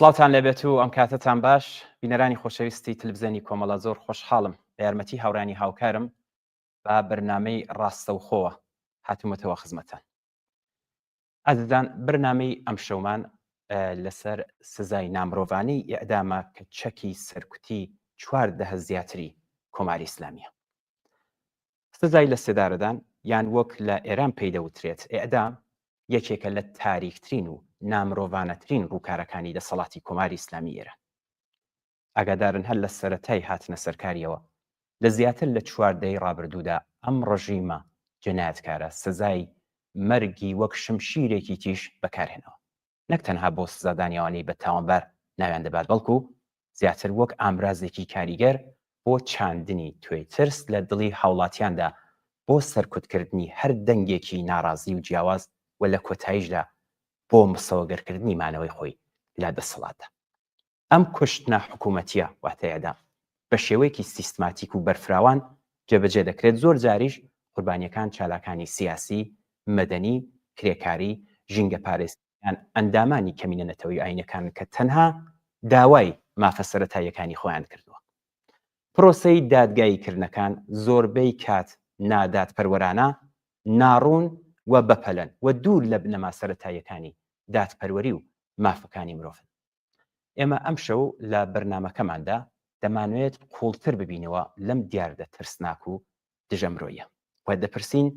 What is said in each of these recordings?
سڵاوتان لەبێت و ئەم کاتتان باش بینەرانی خۆشەویستی تلڤیزیۆنی کۆمەڵە زۆر خۆشحاڵم بە یارمەتی هاوڕانی هاوکارم بە بەرنامەی ڕاستەوخۆوە هاتوومەتەوە خزمەتان. ئازیزان بەرنامەی ئەم شەومان لەسەر سزای نامرۆڤانەی ئێعدامە کە چەکی سەرکوتی 14 زیاتری کۆماری ئیسلامیە. سزای لە سێدارەدان یان وەک لە ئێران پێی دەوترێت ئێعدام یەکێکە لە تاریکترین و نامرۆڤانەترین ڕووکارەکانی دەسەڵاتی کۆماری ئیسلامی ئێران. ئاگادارن هەر لە سەرەتای هاتنە سەرکاریەوە لە زیاتر لە 14 ڕابردوودا ئەم ڕژیمە جنایەتکارە سزای مەرگی وەک شمشیرێکی تیش بەکارهێنەوە، نەک تەنها بۆ سزادانیەوەی بە تاوانبار ناویان دەبات، بەڵکو زیاتر وەک ئامرازێکی کاریگەر بۆ چاندنی توێی ترس لە دڵی هاوڵاتیاندا بۆ سەرکوتکردنی هەر دەنگێکی ناڕازی و جیاواز و لە کۆتاییشدا بۆ مسەوەگەرکردنی مانەوەی خۆی لا دەسەڵاتە. ئەم کوشتنە حکوومەتیە واتە ئێعدام بە شێوەیەکی سیستماتیک و بەرفراوان جێبەجێ دەکرێت، زۆر جاریش قوربانیەکان چالاکانی سیاسی، مەدەنی، کرێکاری، ژینگە پارێزیان ئەندامانی کەمینەتەوەی ئاینەکان کە تەنها داوای مافە سەرەتاییەکانی خۆیان کردووە. پرۆسەی دادگاییکردنەکان زۆربەی کات نادادپەروەرانە، ناڕوون و بەپەلەن و دوور لە بنەما سەرەتاییەکانی دادپەروەری و مافەکانی مرۆڤن. ئێمە ئەم شەو لە بەرنامەکەماندا دەمانوێت قوڵتر ببینەوە لەم دیاردە ترسناک و دژەمرۆیە و دەپرسین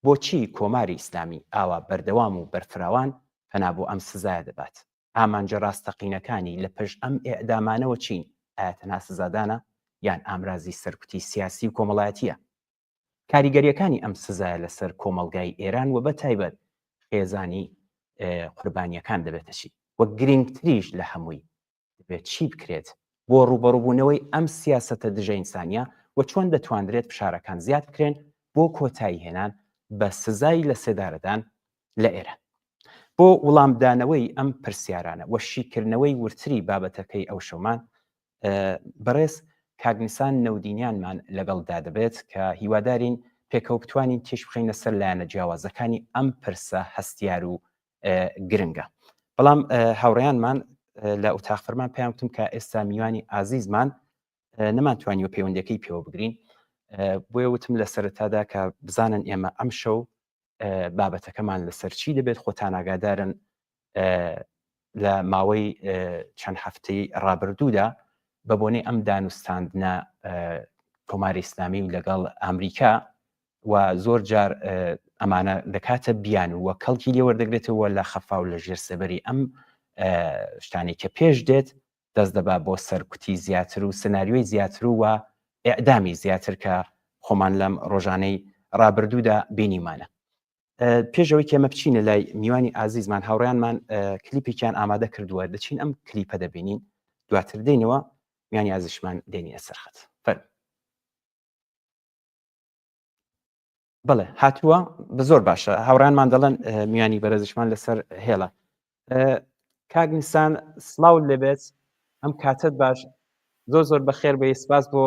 بۆچی کۆماری ئیسلامی ئاوا بەردەوام و بەرفراوان پەنا بۆ ئەم سزایە دەبات؟ ئامانجە ڕاستەقینەکانی لە پشت ئەم ئێعدامانەوە چین؟ ئایا تەنها سزادانە یان ئامرازی سەرکوتی سیاسی و کۆمەڵایەتیە؟ کاریگەریەکانی ئەم سزایە لەسەر کۆمەلگای ئێران و بە تایبەت خێزانی قوربانیەکان دەبێتە چی؟ وە گرنگتریش لە هەمووی دەبێت چی بکرێت بۆ ڕوبەڕووبوونەوەی ئەم سیاسەتە دژە ئینسانیە و چۆن دەتوانرێت فشارەکان زیاد بکرێن بۆ کۆتایی هێنان بە سزای لە سێدارەدان لە ئێران. بۆ وەڵامدانەوەی ئەم پرسیارانە و شیکردنەوەی ورتری بابەتەکەی ئەو شەومان بەڕێز کاگنیسان نەودینیانمان لەگەڵدا دەبێت کە هیوادارین پێکەوە بتوانین تێش بخەینە سەر لایەنە جیاوازەکانی ئەم پرسە هەستیار و گرنگە. بەڵام هاوڕێیانمان لە ئوتاق فەرمان پێیان وتم کە ئێستا میوانی ئازیزمان نەمانتوانیوە پەیوەندەکەی پێوە بگرین، بۆیە وتم لە سەرەتادا کە بزانن ئێمە ئەم شەو بابەتەکەمان لەسەر چی دەبێت. خۆتان ئاگادارن لە ماوەی چەند هەفتەی ڕابردوودا بە بۆنەی ئەم دانوستاندنە کۆماری ئیسلامی و لەگەڵ ئەمریکا و زۆر جار ئەمانە دەکاتە بیان وە کەڵکی لێوەردەگرێتەوە لە خەفا و لە ژێر سەبەری ئەم شتانی کە پێش دێت دەست دەبا بۆ سەرکوتی زیاتر و سناریۆی زیاتر و ئێعدامی زیاتر کە خۆمان لەم ڕۆژانەی ڕابردوودا بینیمانە. پێشەوەی کێمە بچینە لای میوانی ئازیزمان هاوڕێیانمان کلیپێکیان ئامادە کردووە، دەچین ئەم کلیپە دەبینین، دواتر دێنەوە میوانی ئازیزمان دێنینە سەرخەت. بەڵێ هاتووە بە زۆر باشە. هاوڕانمان دەڵێن میوانی بەرەزشمان لەسەر هێڵە. کاگنیسان سڵاو لەبێت، ئەم کاتت باش، زۆر بەخێر بێ، سپاس بۆ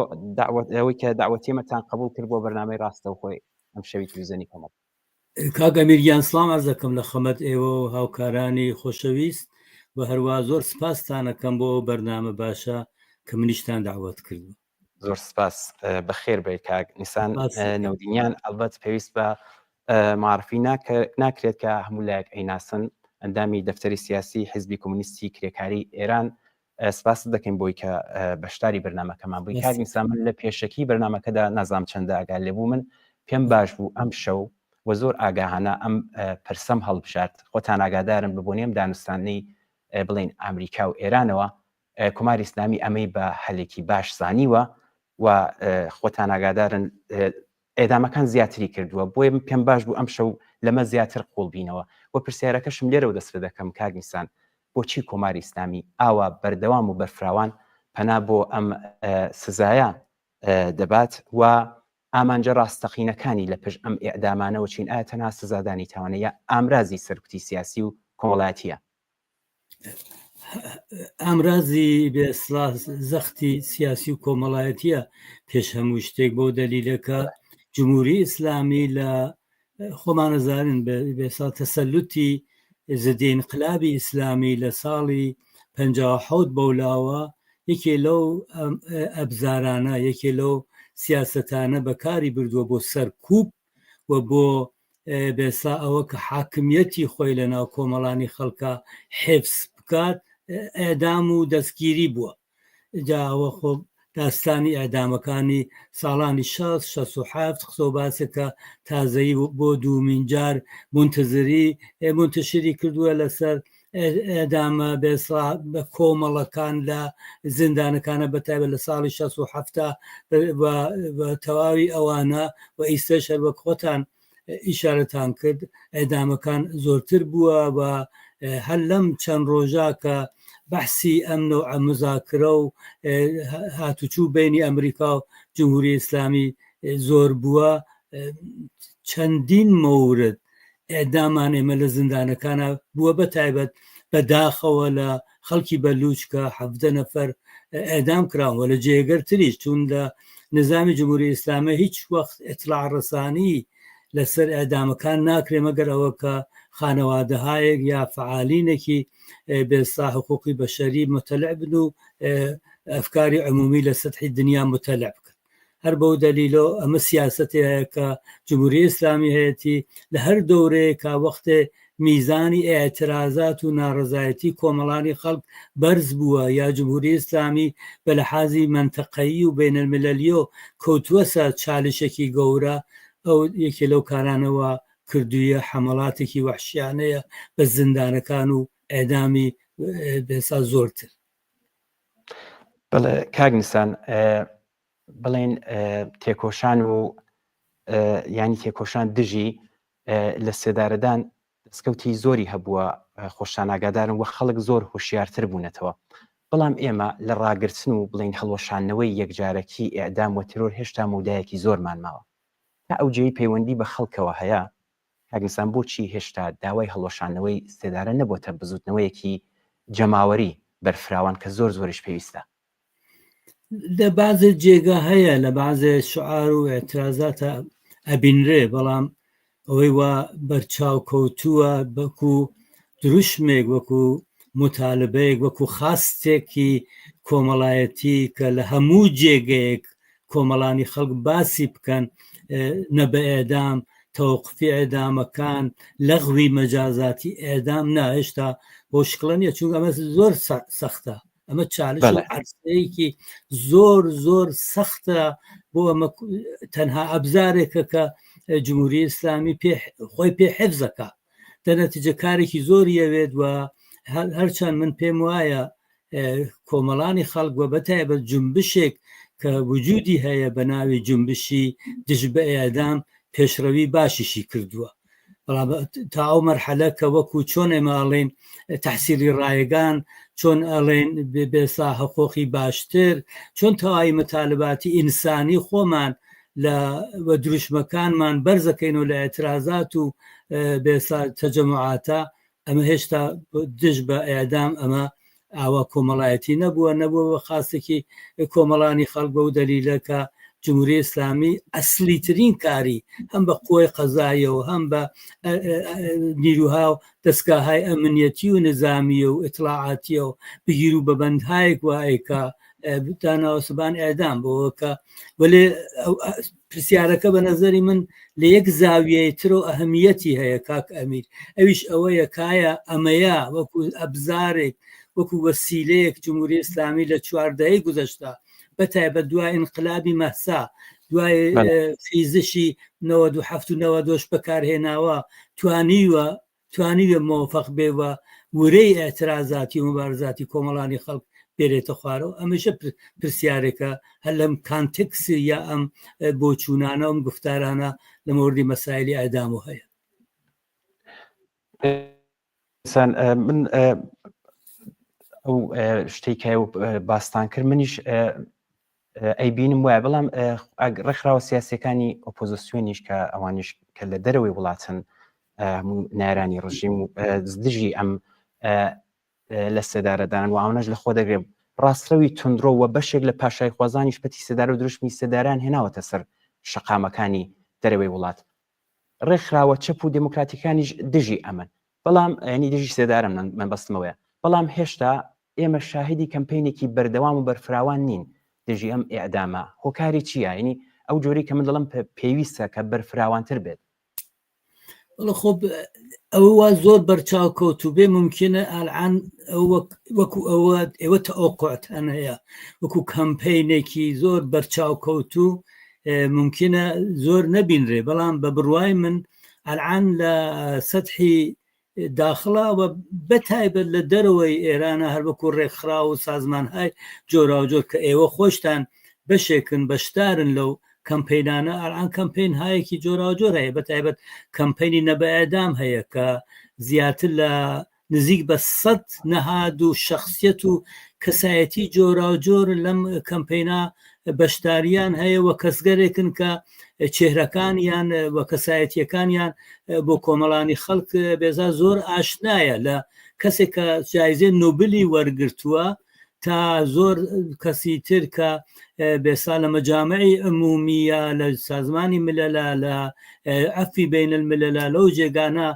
ئەوەی کە داوەتیمەتان قبول کرد بۆ بەرنامەی ڕاستەوخۆی ئەم شەوی تلڤیزیۆنی کۆمەڵ. کاگەمیریان سڵام عەرز دەکەم لە خەمەت ئێوە و هاوکارانی خۆشەویست و هەروە زۆر سپاستانەکەم بۆ بەرنامە باشە کە منیشتان داوەت کردو. زۆر سپاس، بەخێر بێ کاگنیسان نەودینیان. ئەلبەت پێویست بە معرفی ناکرێت کە هەموو لایەک ئەیناسن ئەندامی دەفتەری سیاسی حیزبی کۆمونیستی کرێکاری ئێران. سپاس دەکەین بۆی کە بەشداری بەرنامەکەمان بووی. کاگنیسان من لە پێشەکی بەرنامەکەدا نازام چەندە ئاگال لێبوو، من پێم باش بوو ئەم شەو و زۆر ئاگاهانە ئەم پرسەم هەڵبژارد. خۆتان ئاگادارن ببوونێم دانوستانی بڵین ئەمریکا و ئێرانەوە کۆماری ئیسلامی ئەمەی بە هەلێکی باش زانیوە و خۆتان ئاگادارن ئێدامەکان زیاتری کردووە، بۆیە پێم باش بوو ئەم شەو لەمە زیاتر قوڵ بینەوە و پرسیارەکەشم لێرەوە دەستفە دەکەم کاگنیسان، بۆچی کۆماری ئیسلامی ئاوا بەردەوام و بەرفراوان پەنا بۆ ئەم سزایە دەبات و ئامانجە ڕاستەقینەکانی لە پشت ئەم ئێعدامانەوە چین؟ ئایا تەنها سزادانی تاوانەیە ئامرازی سەرکوتی سیاسی و کۆمەڵایەتیە؟ ئامرازی بێسڵاس زەختی سیاسی و کۆمەڵایەتیە پێش هەموو شتێک، بۆ دەلیلەکە جمهوری ئیسلامی لە خۆمانەزارن بێسا تەسەلوتی زدی انقلابی ئیسلامی لە ساڵی 1950 بەولاوە یەکێ لەو ئەبزارانە یەکێ لەو سیاسەتانە بەکاری بردووە بۆ سەرکوب و بۆ بێسا ئەوە کە حاکمیەتی خۆی لە ناو کۆمەڵانی خەڵکە حفظ بکات ئێدام و دەستگیری بووە. جاوە خۆ داستانی ئەدامەکانی ساڵانی 1967 قسە باسەکە تازایی بۆ دوومین جار منتشری کردووە لەسەر ئەدامە بە کۆمەڵەکان لە زیندانەکانە بەتایبەت لە ساڵی 1967 بە تەواوی ئەوانە و ئیسەش هەر وەک خۆتان ئیشارەتان کرد ئەدامەکان زۆرتر بووە و هەر لەم چەند ڕۆژە کە بەحسی ئەم نەوع مزاکرە و هاتوچوو بینی ئەمریکا و جمهوری ئیسلامی زۆر بووە چەندین مەورد ئێدامان ئێمە لە زیندانەکانە بووە بەتایبەت بەداخەوە لە خەڵکی بەلوچ کە 17 نەفەر ئێدام کراوە لە جێگەر تریش چون لە نظامی جمهوری ئیسلامی هیچ وەخت ئیطلاع ڕەسانی لەسەر ئێدامەکان ناکرێ مەگەر ئەوە کە خانەوادەهایەک یا فعالینێکی بێسا حقوقی بەشەری متەلع بن و ئەفکاری عمومی لە سەتحی دنیا متەلع بکەن. هەر بەو دەلیلۆ ئەمە سیاسەتی هەیە کە جمهوری ئیسلامی هەیەی لە هەر دەورەیەکا وەختێ میزانی ئێعترازات و ناڕزایەتی کۆمەڵانی خەڵک بەرز بووە یا جمهوری ئیسلامی بە لەحازی منتەقەیی و بینەلملەلیۆ کەوتووەسە چالشێکی گەورە ئەو یەکێ لەو کارانەوە کردوویە حملاتێکی وحشیانەیە بە زیندانەکان و ئێدامی بێسا زۆرتر. بەڵێ کاگنسان بڵێن تێکۆشان و ینی تێکۆشان دژی لە سێدارەدان دەستکەوتی زۆری هەبووە خۆشان ئاگادارن و خەڵک زۆر هوشیارتر بوونەتەوە. بەڵام ئێمە لە ڕاگرتن و بڵین هەڵوەشانەوەی یەکجارەکی ئێعدام و تیرۆر هێشتا مودایەکی زۆرمان ماوە. تا ئەو جێی پەیوەندی بە خەڵکەوە هەیە کاگنسان بۆچی هێشتا داوای هەڵوەشانەوەی سێدارە نەبووتە بزوتنەوەیەکی جەماوەری بەرفراوان کە زۆر زۆریش پێویستە؟ لە بازێ جێگە هەیە لە بازێ شعار و ئێترازاتە ئەبینرێ بەڵام ئەوەی وا بەرچاو کەوتووە بەکو دروشمێک وەکو متالبەیەک وەکو خاستێکی کۆمەڵایەتی کە لە هەموو جێگەیەک کۆمەڵانی خەڵک باسی بکەن نەبە ئێدام تەوقفی ئێدامەکان لەغوی مەجازاتی ئێدام هێشتا بۆ شکڵە نیە چونکە ئەمە زۆر سەختە ئەمە چالش عەرزەیەکی زۆر زۆر سەختە بۆ ئەمە تەنها ئەبزارێکە کە جمهوری ئیسلامی خۆی پێ حفزەکە دەنەتیجە کارێکی زۆری ئەوێت و هەرچەند من پێم وایە کۆمەڵانی خەڵک وە بەتایبەت جنبشێک کە وجودی هەیە بە ناوی جنبشی دژ بە ئێدام پێشڕەوی باشیشی کردووە. تا ئەو مەرحەلە کە وەکو چۆن ئێمە ئەڵێن تەحسیلی ڕایگان چۆن ئەڵێن بێسا حقوقی باشتر چۆن تەواوی مەتالباتی ئینسانی خۆمان لە دروشمەکانمان بەرزەکەینەوە لە ئێترازات و بێسا تەجەمعاتە ئەمە هێشتا دژ بە ئێدام ئەمە ئاوا کۆمەڵایەتی نەبووە خاستێکی کۆمەڵانی خەڵک بە و دەلیلەکە جمهوری ئیسلامی ئەسلی ترین کاری هەم بە قوی قەزاییەوە هەم بە نیروها و دەستگاهای ئەمنیەتی و نظامیە و ئیطلاعاتیە و بگیر و بەبەندهایەک وایکە داناوەسبان ئێدام بۆەکە وەلێ پرسیارەکە بە نەزەری من لە یەک زاویەی تر و ئەهەمیەتی هەیە کاک ئەمیر ئەویش ئەوەیە کایە ئەمەیە وەکو ئەبزارێک وەکو وەسیلەیەک جمهوری ئیسلامی لە چواردەهەی گوزەشتا بەتایبەت دوای ئینقلابی مەسا دوای فیزشی 97 و 92 بەکارهێناوە توانیوە موفق بێوە ورەی ئێترازاتی و مبارزاتی کۆمەڵانی خەڵک بێرێتە خوارەوە ئەمەشە پرسیارێکە هەر لەم کانتکسی یا ئەم بۆچوونانە ئەم گفتارانە لە مۆردی مەسایلی ئەدام و هەیە. من ئەو شتێکە و باستان کرد منیش ئەیبینم وایە بەڵام ڕێکخراوە سیاسەکانی ئۆپۆزیسیۆنیش کە ئەوانش کە لە دەرەوەی وڵاتن هەموو نارانی ڕژیم و دژی ئەم لە سێدارەدان و ئەوانەش لە خۆ دەگرێت ڕاستەوی تونندڕۆ و بەشێک لە پاشای خوازانیش پەتی سێدار و دروشمی سێداران هێناوەتە سەر شەقامەکانی دەرەوەی وڵات ڕێکخراوە چەپ و دموکراتیکانیش دژی ئەمن بەڵام ینی دژی سێدارم من بەستمەوەیە بەڵام هێشتا ئێمە شاهدی کەمپینێکی بەردەوام و بەرفراوان نین دژی ئەم ئێعدامە هۆکاری چییە؟ ینی ئەو جۆری کە من دەڵم پێویستە کە بەرفراوانتر بێت. خۆ ئەوە زۆر بەرچاو کەوت و بێ ممکنە ئالعان وەکو ئێوە تەوقعتان هەیە وەکو کەمپینێکی زۆر بەرچاو کەوت و ممکنە زۆر نەبینرێ، بەڵام بە بڕوای من ئالعان لە سەدحی داخڵەوە بەتایبەت لە دەرەوەی ئێرانە هەر وەکو ڕێکخرا و سازمانهای جۆراوجۆر کە ئێوە خۆشتان بەشێکن بەشدارن لەو کەمپینانە ئالان کەمپین هایەکی جۆراوجۆر هەیە، بەتایبەت کەمپینی نەبەئەدام هەیە کە زیاتر لە نزیک بە 100 نەهاد و شخصیت و کەسایەتی جۆراوجۆر لەم کەمپینا بەشداریان هەیە و کەسگەرێکن کە چێهرەکانیان و کەسایەتیەکانیان بۆ کۆمەڵانی خەڵک بێزا زۆر ئاشنایە لە کەسێک کە جایزێ نۆبلی وەرگرتووە تا زۆر کەسی تر کە بێسا لە مەجامعی عمومیە لە سازمانی ملەلا لە ئەفی بین الملەلا لەو جێگانە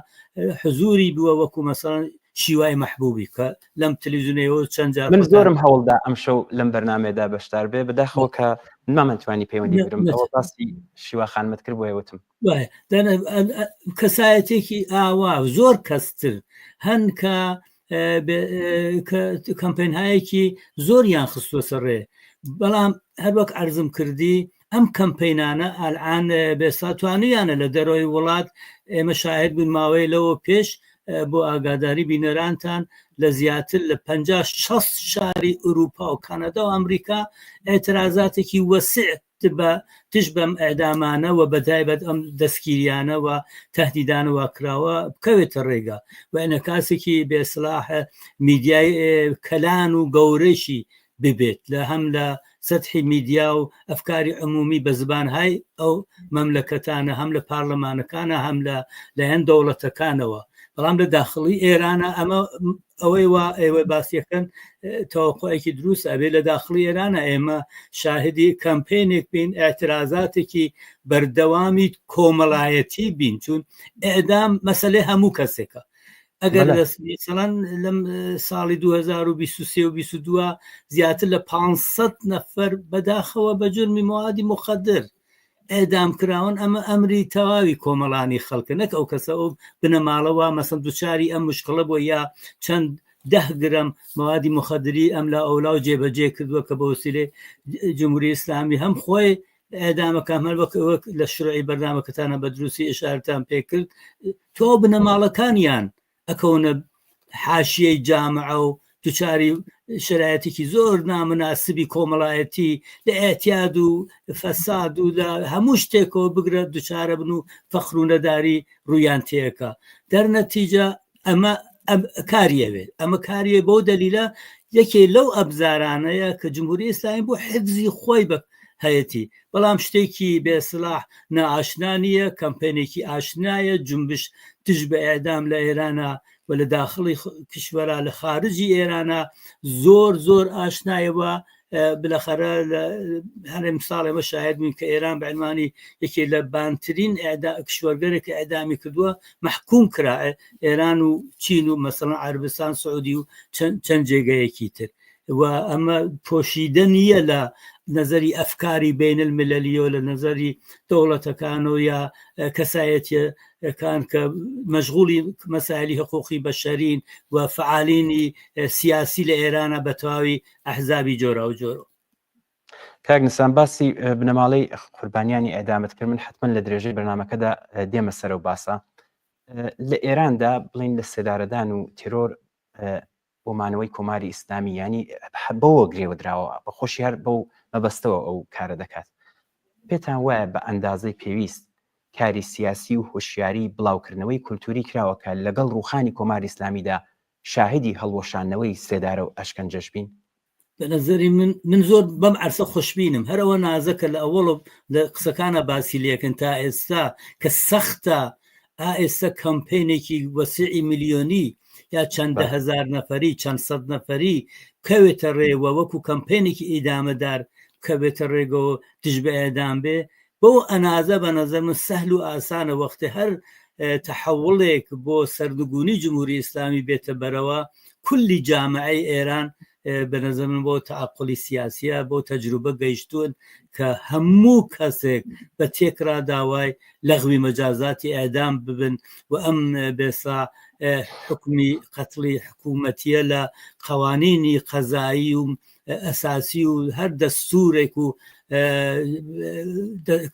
حزوری بووە وەکو مەسەڵەن شیوای محبوبی کە لەم تەلەڤیزیۆنەوە چەند جار من زۆرم هەوڵدا ئەم شەو لەم بەرنامەیەدا بەشدار بێ بەداخەوە کە نامەتوانی پەیوەندی بگرم ئەوە باسی شیوا خانمت کرد بۆ ئێوەتم کەسایەتێکی ئاوا زۆر کەستر هەن کە کەمپینهایەکی زۆریان خستوە سەرڕێ، بەڵام هەر وەک عەرزم کردی ئەم کەمپینانە ئالعان بێساتوانیانە لە دەرەوەی وڵات ئێمە شاهد بوون ماوەی لەوە پێش بۆ ئاگاداری بینەرانتان لە زیاتر لە 50-60 شاری ئوروپا و کەنەدا و ئەمریکا ئێترازاتێکی وەسع بە تش بەم ئەعدامانە و بەتایبەت ئەم دەستگیریانە و تەهدیدانەوە کراوە بکەوێتە ڕێگا و ئەنەکاسێکی بێسلاح میدیای کەلان و گەورەشی ببێت لە هەم لە سەدحی میدیا و ئەفکاری عمومی بە زبانهای ئەو مەملەکەتانە هەم لە پارلەمانەکانە هەم لە هەند دەوڵەتەکانەوە، بەڵام لە داخڵی ئێرانە ئەمە ئەوەی وا ئێوە باسیەکەن تەوەقعێکی دروست ئەبێ لە داخڵی ئێرانە ئێمە شاهدی کەمپینێک بین ئاعترازاتێکی بەردەوامی کۆمەڵایەتی بین، چون ئێدام مەسەلەی هەموو کەسێکە ئەگەر مثلەن لەم ساڵی 2023 و 2022 زیاتر لە 500 نەفەر بەداخەوە بە جرمی موادی مخدر ئێدام کراون، ئەمە ئەمری تەواوی کۆمەڵانی خەڵکە نەک ئەو کەسە ئەو بنەماڵەوە مەسەن دووچاری ئەم مشکڵە بۆ یا چەند 10 گرم موادی مخدری ئەم لە ئەولاو جێبەجێ کردووە کە بە وسیلەی جمهوری ئیسلامی هەم خۆی ئێدامەکە هەر وەک لە شروعی بەرنامەکەتانە بە دروستی ئشارتان پێکرد تۆ بنەماڵەکانیان ئەکەونە حاشیەی جامعە و دووچاری شرایەتێکی زۆر نامناسبی کۆمەڵایەتی لە ئێتیاد و فەساد و لە هەموو شتێکەوە بگرە دووچارە بن و فەخر و نەداری ڕوویان تێەکە دەرنەتیجە ئەمە کاریەوێت ئەمە کاریە بۆ دەلیلە یەکێ لەو ئەبزارانەیە کە جمهوری ئیسلامی بۆ حفزی خۆی بە هەیەتی، بەڵام شتێکی بێسلاح نائاشنانیە کەمپینێکی ئاشنایە جنبش تش بە ئێدام لە ئێرانە و لە داخڵی کشوەرە لە خارجی ئێرانە زۆر ئاشنایەوە بلەخەرە هەرێم ساڵ ئێمە شاهد بووین کە ئێران بە عنوانی یەکێ لە بانترین کشوەرگەرێک ئەعدامی کردووە محکوم کرا ئێران و چین و مەسەڵەن عەربستان سعودی و چەند جێگەیەکی تر و ئەمە پۆشیدە نییە لە نظری ئەفکاری بین المللی و لە نظری دەوڵەتەکان و یا کەسایەتیەکان کە مەشغوڵی مەسائلی حقوقی بەشەرین و فعالینی سیاسی لە ئێرانە بە تەواوی ئەحزابی جۆرا و جۆرە. کاک نسان باسی بنەماڵەی قوربانیانی ئێدامت کرد، من حتمما لە درێژەی بەرنامەکەدا دێمە سەر و باسە لە ئێراندا بڵین لە سێدارەدان و تیرۆر بۆمانەوەی کۆماری ئیسلامی ینی بەوە گرێوە دراوە بەخۆشی هەر بەو مەبەستەوە ئەو کارە دەکات. پێتان وایە بە ئەندازەی پێویست کاری سیاسی و هۆشیاری بڵاوکردنەوەی کولتوری کراوەکە لەگەڵ ڕوخانی کۆماری ئیسلامیدا شاهدی هەڵوەشانەوەی سێدارە و ئەشکەنجەش بین؟ بە نەزەری من زۆر بەم عەرسە خۆشببینم، هەرەوە نازەکە لە ئەوڵ لە قسەکانە باسی لێکن تا ئێستا کە سەختە ئێستا کەمپینێکی وەسیعی میلیۆنی یا چەند هەزار نەفەری چەند سەد نەفەری کەوێتە ڕێوە وەکو کەمپینێکی ئیدامەدار کەوێتە ڕێگەوە دژ بە ئێدام بێ بۆ ئەنازە بە نەزەر من سەهل و ئاسانە وەختێ هەر تەحەوڵێک بۆ سەردەگونی جمهوری ئیسلامی بێتە بەرەوە کولی جامعەی ئێران بە نەزەر من بۆ تعقلی سیاسیە بۆ تەجروبە گەیشتون کە هەموو کەسێک بە تێکرا داوای لەغوی مەجازاتی ئەعدام ببن و ئەم بێسا حکمی قەتڵی حکوومەتیە لە قوانینی قەزایی و ئەساسی و هەر دەستورێک و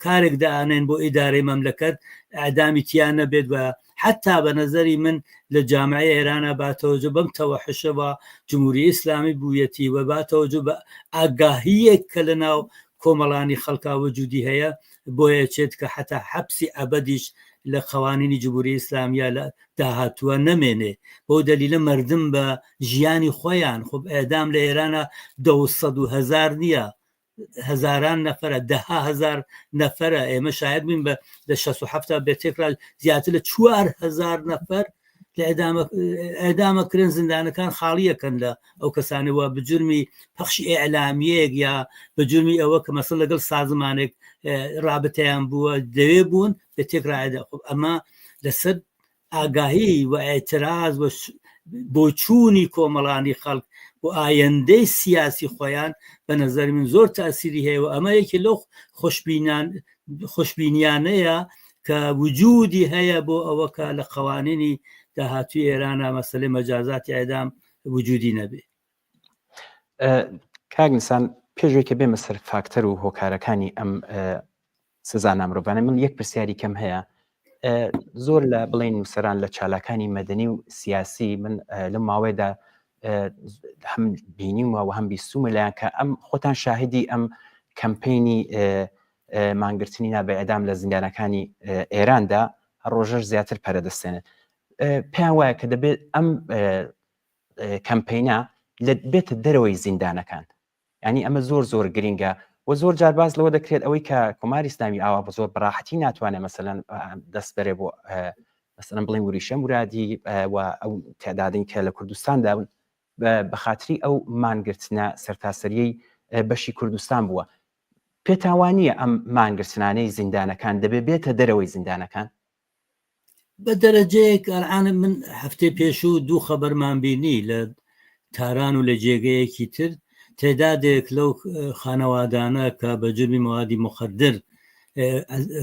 کارێک دائانێن بۆ ئیدارەی مەملەکەت ئەعدامی تیان نەبێت و حتا بە نەزەری من لە جامعەی ئێرانە باتەوەجە بەم تەوەحشەوە جمهوری ئیسلامی بوویەتی و باتەوەجە بە ئاگاهیەک کە لە ناو کۆمەڵانی خەڵکا وجودی هەیە بۆیە چێت کە حتا حەبسی ئەبەدیش لە قوانینی جمهوری ئیسلامیە لە داهاتووە نەمێنێ بۆ دەلیلە مردم بە ژیانی خۆیان خب ئێدام لە ئێرانە 200,000 نییە هەزاران نەفرە 10,000 نەفرە ئێمە شاید بین بە 67 بێتێکرا زیاتر لە 4,000 نەفەر لە ئێدامەکردن زیندانەکان خاڵیەکەن لە ئەو کەسانەوە بجرمی پەخشی ئێعلامیەک یا بەجرمی ئەوە کە مەسەڵ لەگەڵ سازمانێک رابطەیان بووە دەوێ بوون بێتێکرادا ئەمە لەسەر ئاگاهی و ئاعتراز بۆ چوونی کۆمەڵانی خەڵک و ئایندەی سیاسی خۆیان بە نەزەر من زۆر تاسیری هەیە و ئەمە یەکی لەو خۆشببینیانەیە کە وجودی هەیە بۆ ئەوە کە لە قوانینی داهاتوی ئێرانە مەسەلەی مەجازاتی ئەعدام وجودی نەبێ. کاگنسان پێشوێکە بێمە سەر فاکتەر و هۆکارەکانی ئەم سزا نامرۆڤانە من یەک پرسیاری کەم هەیە زۆر لە بڵین نووسەران لە چالاکانی مەدەنی و سیاسی من لەم ماوەیەدا هەم بینیمەوە و هەم بیستومە لایەن کە ئەم خۆتان شاهدی ئەم کەمپینی مانگرتنی نابێ ئەدام لە زیندانەکانی ئێراندا ڕۆژەش زیاتر پەرەدەستێنێت پێیان وایە کە دەبێت ئەم کەمپینە بێتە دەرەوەی زیندانەکان ینی ئەمە زۆر زۆر گرینگە و زۆر جار باز لەوە دەکرێت ئەوەی کە کۆماری ئیسلامی ئاوا بە زۆر بەڕاحەتی ناتوانێت مەسەلەن دەست بەرێ بۆ مەسەلەن بڵێن وریشە مرادی و ئەو تعدادین کە لە کوردستاندا بە خاتری ئەو مانگرتنە سەرتاسەریەی بەشی کوردستان بووە پێتاوانیە ئەم مانگرتنانەی زیندانەکان دەبێت بێتە دەرەوەی زیندانەکان بە دەرەجەیەک ئەلعانە من هەفتەی پێشوو 2 خەبەرمان بینی لە تاران و لە جێگەیەکی تر تعدادێک لەو خانەوادانە کە بە جرمی موادی مخدر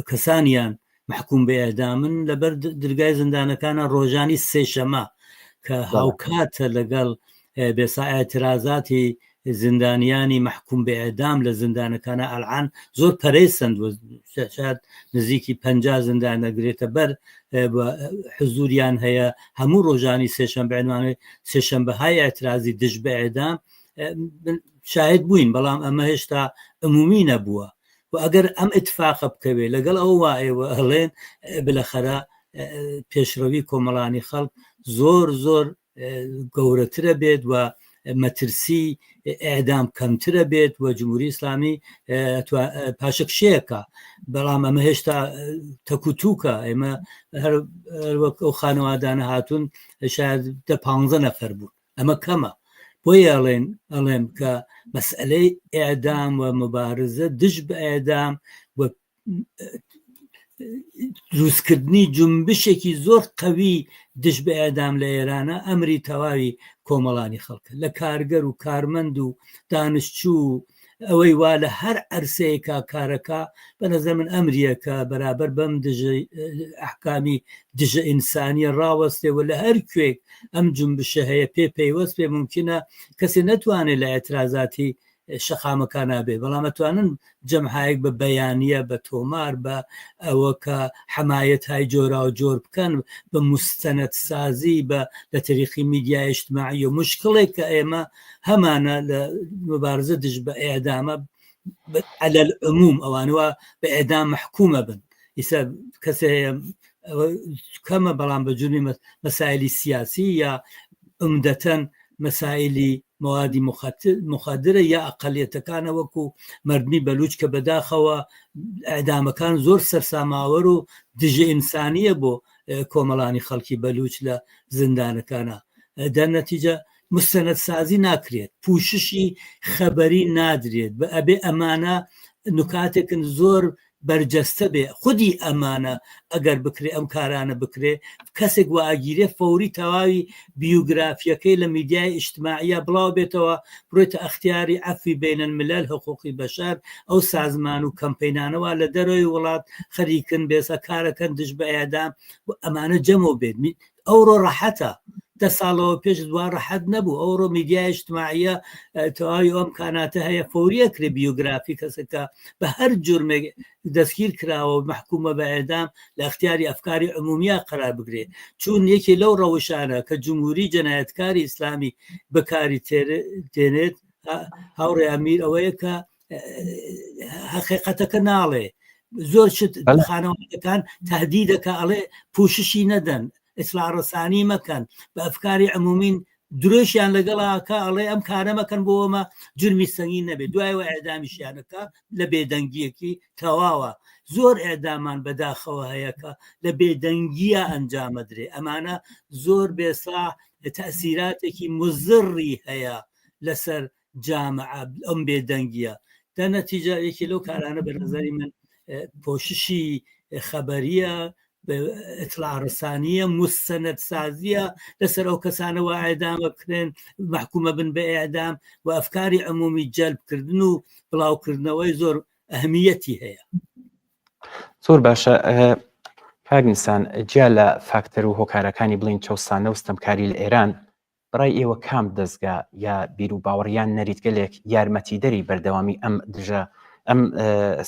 کەسانیان محکوم بە ئێعدامن لەبەر دەرگای زیندانەکانە ڕۆژانی سێشەمە کە هاوکاتە لەگەڵ بێسا ئاعترازاتی زیندانیانی محکوم بە ئێعدام لە زیندانەکانە ئەلعان زۆر پەرەیسەند شاید نزیکی 50 زیندان دەگرێتە بەر حزوریان هەیە هەموو ڕۆژانی سێشەمبە بەعنوانی سێشەمبەهای ئاعترازی دژ بە ئێعدام شاهد بووین بەڵام ئەمە هێشتا عمومی نەبووە و ئەگەر ئەم ئیتفاقە بکەوێت لەگەڵ ئەو وایەوە هەڵێن بلەخەرە پێشڕەوی کۆمەڵانی خەڵک زۆر زۆر گەورەترە بێت و مەترسی ئێعدام کەمترە بێت و جمهوری ئیسلامی پاشەکشەیەکە بەڵام ئەمە هێشتا تەکوتوکە ئێمە هەروەک ئەو خانەوادانە هاتوون شاید 15 نەفەر بوون ئەمە کەمە بۆیە ئەڵێم کە مەسئلەی ئێعدام و مبارزە دژ بە ئێعدام و دروستکردنی جنبشێکی زۆر قەوی دژ بە ئێعدام لە ئێرانە ئەمری تەواوی کۆمەڵانی خەڵکە لە کارگەر و کارمەند و دانشچوو ئەوەی وا لە هەر عەرسەیەکا کارەکە بە نەزەر من ئەمریەکە بەرابەر بەم ئەحکامی دژە ئینسانیە ڕاوەستێ و لە هەر کوێک ئەم جنبشە هەیە پێوەست پێ ممکنە کەسی نەتوانێت لە ئێترازاتی شەقامەکان نابێ بەڵام ئەتوانن جەمعایەک بە بەیانیە بە تۆمار بە ئەوە کە حەمایەت های جۆرا و جۆر بکەن بە مستەنەد سازی بە لە تەریقی میدیای اجتماعی و مشکڵێک کە ئێمە هەمانە لە مبارزە دژ بە ئێعدامە عەلە العموم ئەوانەوە بە ئێعدام محکومە بن ئیسا کەسێ کەمە بەڵام بە جورمی مەسائلی سیاسی یا عمدەتەن مەسائلی موادی مخدرە یا ئەقەلیەتەکانە وەکو مردنی بەلوچ کە بەداخەوە ئەعدامەکان زۆر سەرساماوەر و دژە ئینسانیە بۆ کۆمەڵانی خەڵکی بەلوچ لە زیندانەکانە دەرنەتیجە مستەنەد سازی ناکرێت پوششی خەبەری نادرێت بە ئەبێ ئەمانە نکاتێکن زۆر بەرجەستە بێ خودی ئەمانە ئەگەر بکرێ ئەم کارانە بکرێ کەسێک واگیرێ فەوری تەواوی بیوگرافیەکەی لە میدیای ئیجتماعیە بڵاو بێتەوە بڕێتە ئەختیاری عەفوی بینەلملەل حقوقی بەشەر ئەو سازمان و کەمپەینانەوە لە دەرەوەی وڵات خەریکن بێسە کارەکەن دژ بە ئێدام ئەمانە جەمە بێت ئەوڕۆ ڕەحەتە 10 ساڵەوە پێش دوا ڕەحەت نەبوو ئەوڕۆ میدیای ئیجتماعیە تەواوی ئەم کاناتە هەیە فەوریە کرێ بیوگرافی کەسەکە بە هەر جورمێک دەستگیر کراوە و محکومە بە ئێدام لە اختیاری ئەفکاری عمومیە قرار بگرێت چون یەکی لەو ڕەوشانە کە جمهوری جەنایەتکاری ئیسلامی بەکاری تێنێت هاوڕێ ئەمیر ئەوەیە کە حقیقەتەکە ناڵێ زۆر شت خانەوەکان تهدید دەکە ئەڵێ پوششی نەدەن ئیسلاح ڕسانی مەکەن بە ئەفکاری عمومین درۆشیان لەگەڵاکە ئەڵێ ئەم کارە مەکەن بۆ ئەمە جرمی سەنگین نەبێت دوایەوە ئێدامیشیانەکە لە بێدەنگیەکی تەواوە زۆر ئێدامان بەداخەوە هەیەکە لە بێدەنگیە ئەنجامەدرێ ئەمانە زۆر بێساح تەسیراتێکی مزڕی هەیە لەسەر جامعە ئەم بێدەنگیە دەنەتیجە یەکی لەو کارانە بە نظری من پۆششی خەبەریە ئیطلاع ڕسانیە مستەنەد سازیە لەسەر ئەو کەسانەوە ئێدامە بکرێن محکومە بن بە ئێدام و ئەفکاری عمومی جەلبکردن و بڵاوکردنەوەی زۆر ئەهمیەتی هەیە زۆر باشە کاگنیسان جیا لە فاکتەر و هۆکارەکانی بڵین چەوسانە و ستەمکاری لە ئێران بڕای ئێوە کام دەستگا یا بیر و باوەڕیان نەریتگەلێک یارمەتی دەری بەردەوامی ئەم دژە ئەم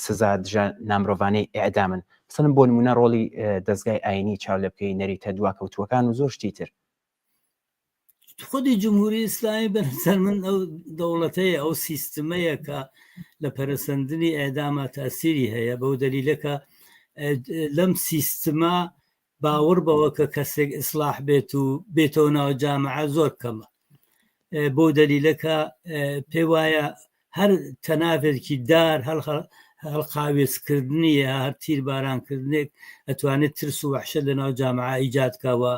سزا دژە نامرۆڤانەی ئێعدامن مثلەن بۆ نمونە ڕۆڵی دەستگای ئاینی چاو لە بکەی نەریتە دواکەوتووەکان و زۆر شتی تر خودی جمهوری ئیسلامی بەنظر من ئەو دەوڵەتەیە ئەو سیستمەیە کە لە پەرسەندنی ئێدامە تاسیری هەیە بەو دەلیلەکە لەم سیستما باوەڕ بەوە کە کەسێک ئیسلاح بێت و بێتەوە ناو جامعە زۆر کەمە بۆ دەلیلەکە پێ وایە هەر تەنافێکی دار هەڵقاوێزکردنی یا هەر تیر بارانکردنێک ئەتوانێت ترس و وحشە لە ناو جامعە ئیجادکەوە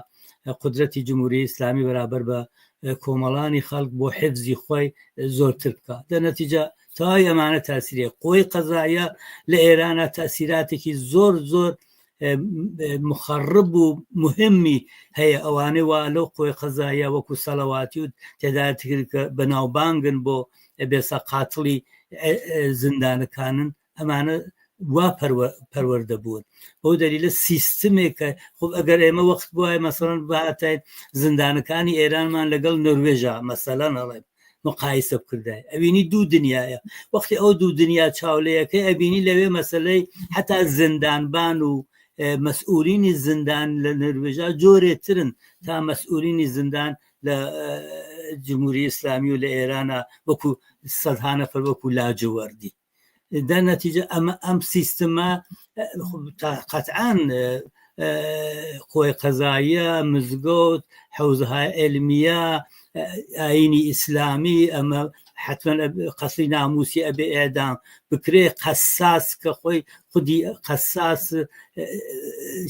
قدرەتی جمهوری ئیسلامی بەرابەر بە کۆمەڵانی خەڵک بۆ حفزی خۆی زۆرتر بکە دەنەتیجە تاوای ئەمانە تاسیرێ قۆی قەزایە لە ئێرانە تاسیراتێکی زۆر زۆر مخەڕب و مهمی هەیە ئەوانەی وا لەو قۆی قەزایە وەکو سەڵەواتی و تێداتکرد کە بەناوبانگن بۆ بێسە قاتڵی زیندانەکانن ئەمانە وا پەروەردە بوون بۆ دەلیلە سیستمێکە خب ئەگەر ئێمە وەخت بواە مەسەڵەن بهاتین زیندانەکانی ئێرانمان لەگەڵ نروێژە مەسەلەن ئەڵێم مقایسە بکردای ئەبینی دوو دنیاە وەختی ئەو دوو دنیا چاولەیەکەی ئەبینی لەوێ مەسلەی حتا زیندانبان و مەسئولینی زیندان لە نروێژە جۆرێترن تا مەسئولینی زیندان لە جمهوری ئیسلامی و لە ئێرانە وەکو سەدها نەفەر وەکو لاجوەردی دەنەتیجە ئەم سیستمە قەتعاً قۆی قەزاییە مزگەوت حەوزەهای علمیە ئاینی ئیسلامی ئەمە حتمما قەسری ناموسی ئەبێ ئێدام بکرێ قەساس کە خۆی خودی قەساس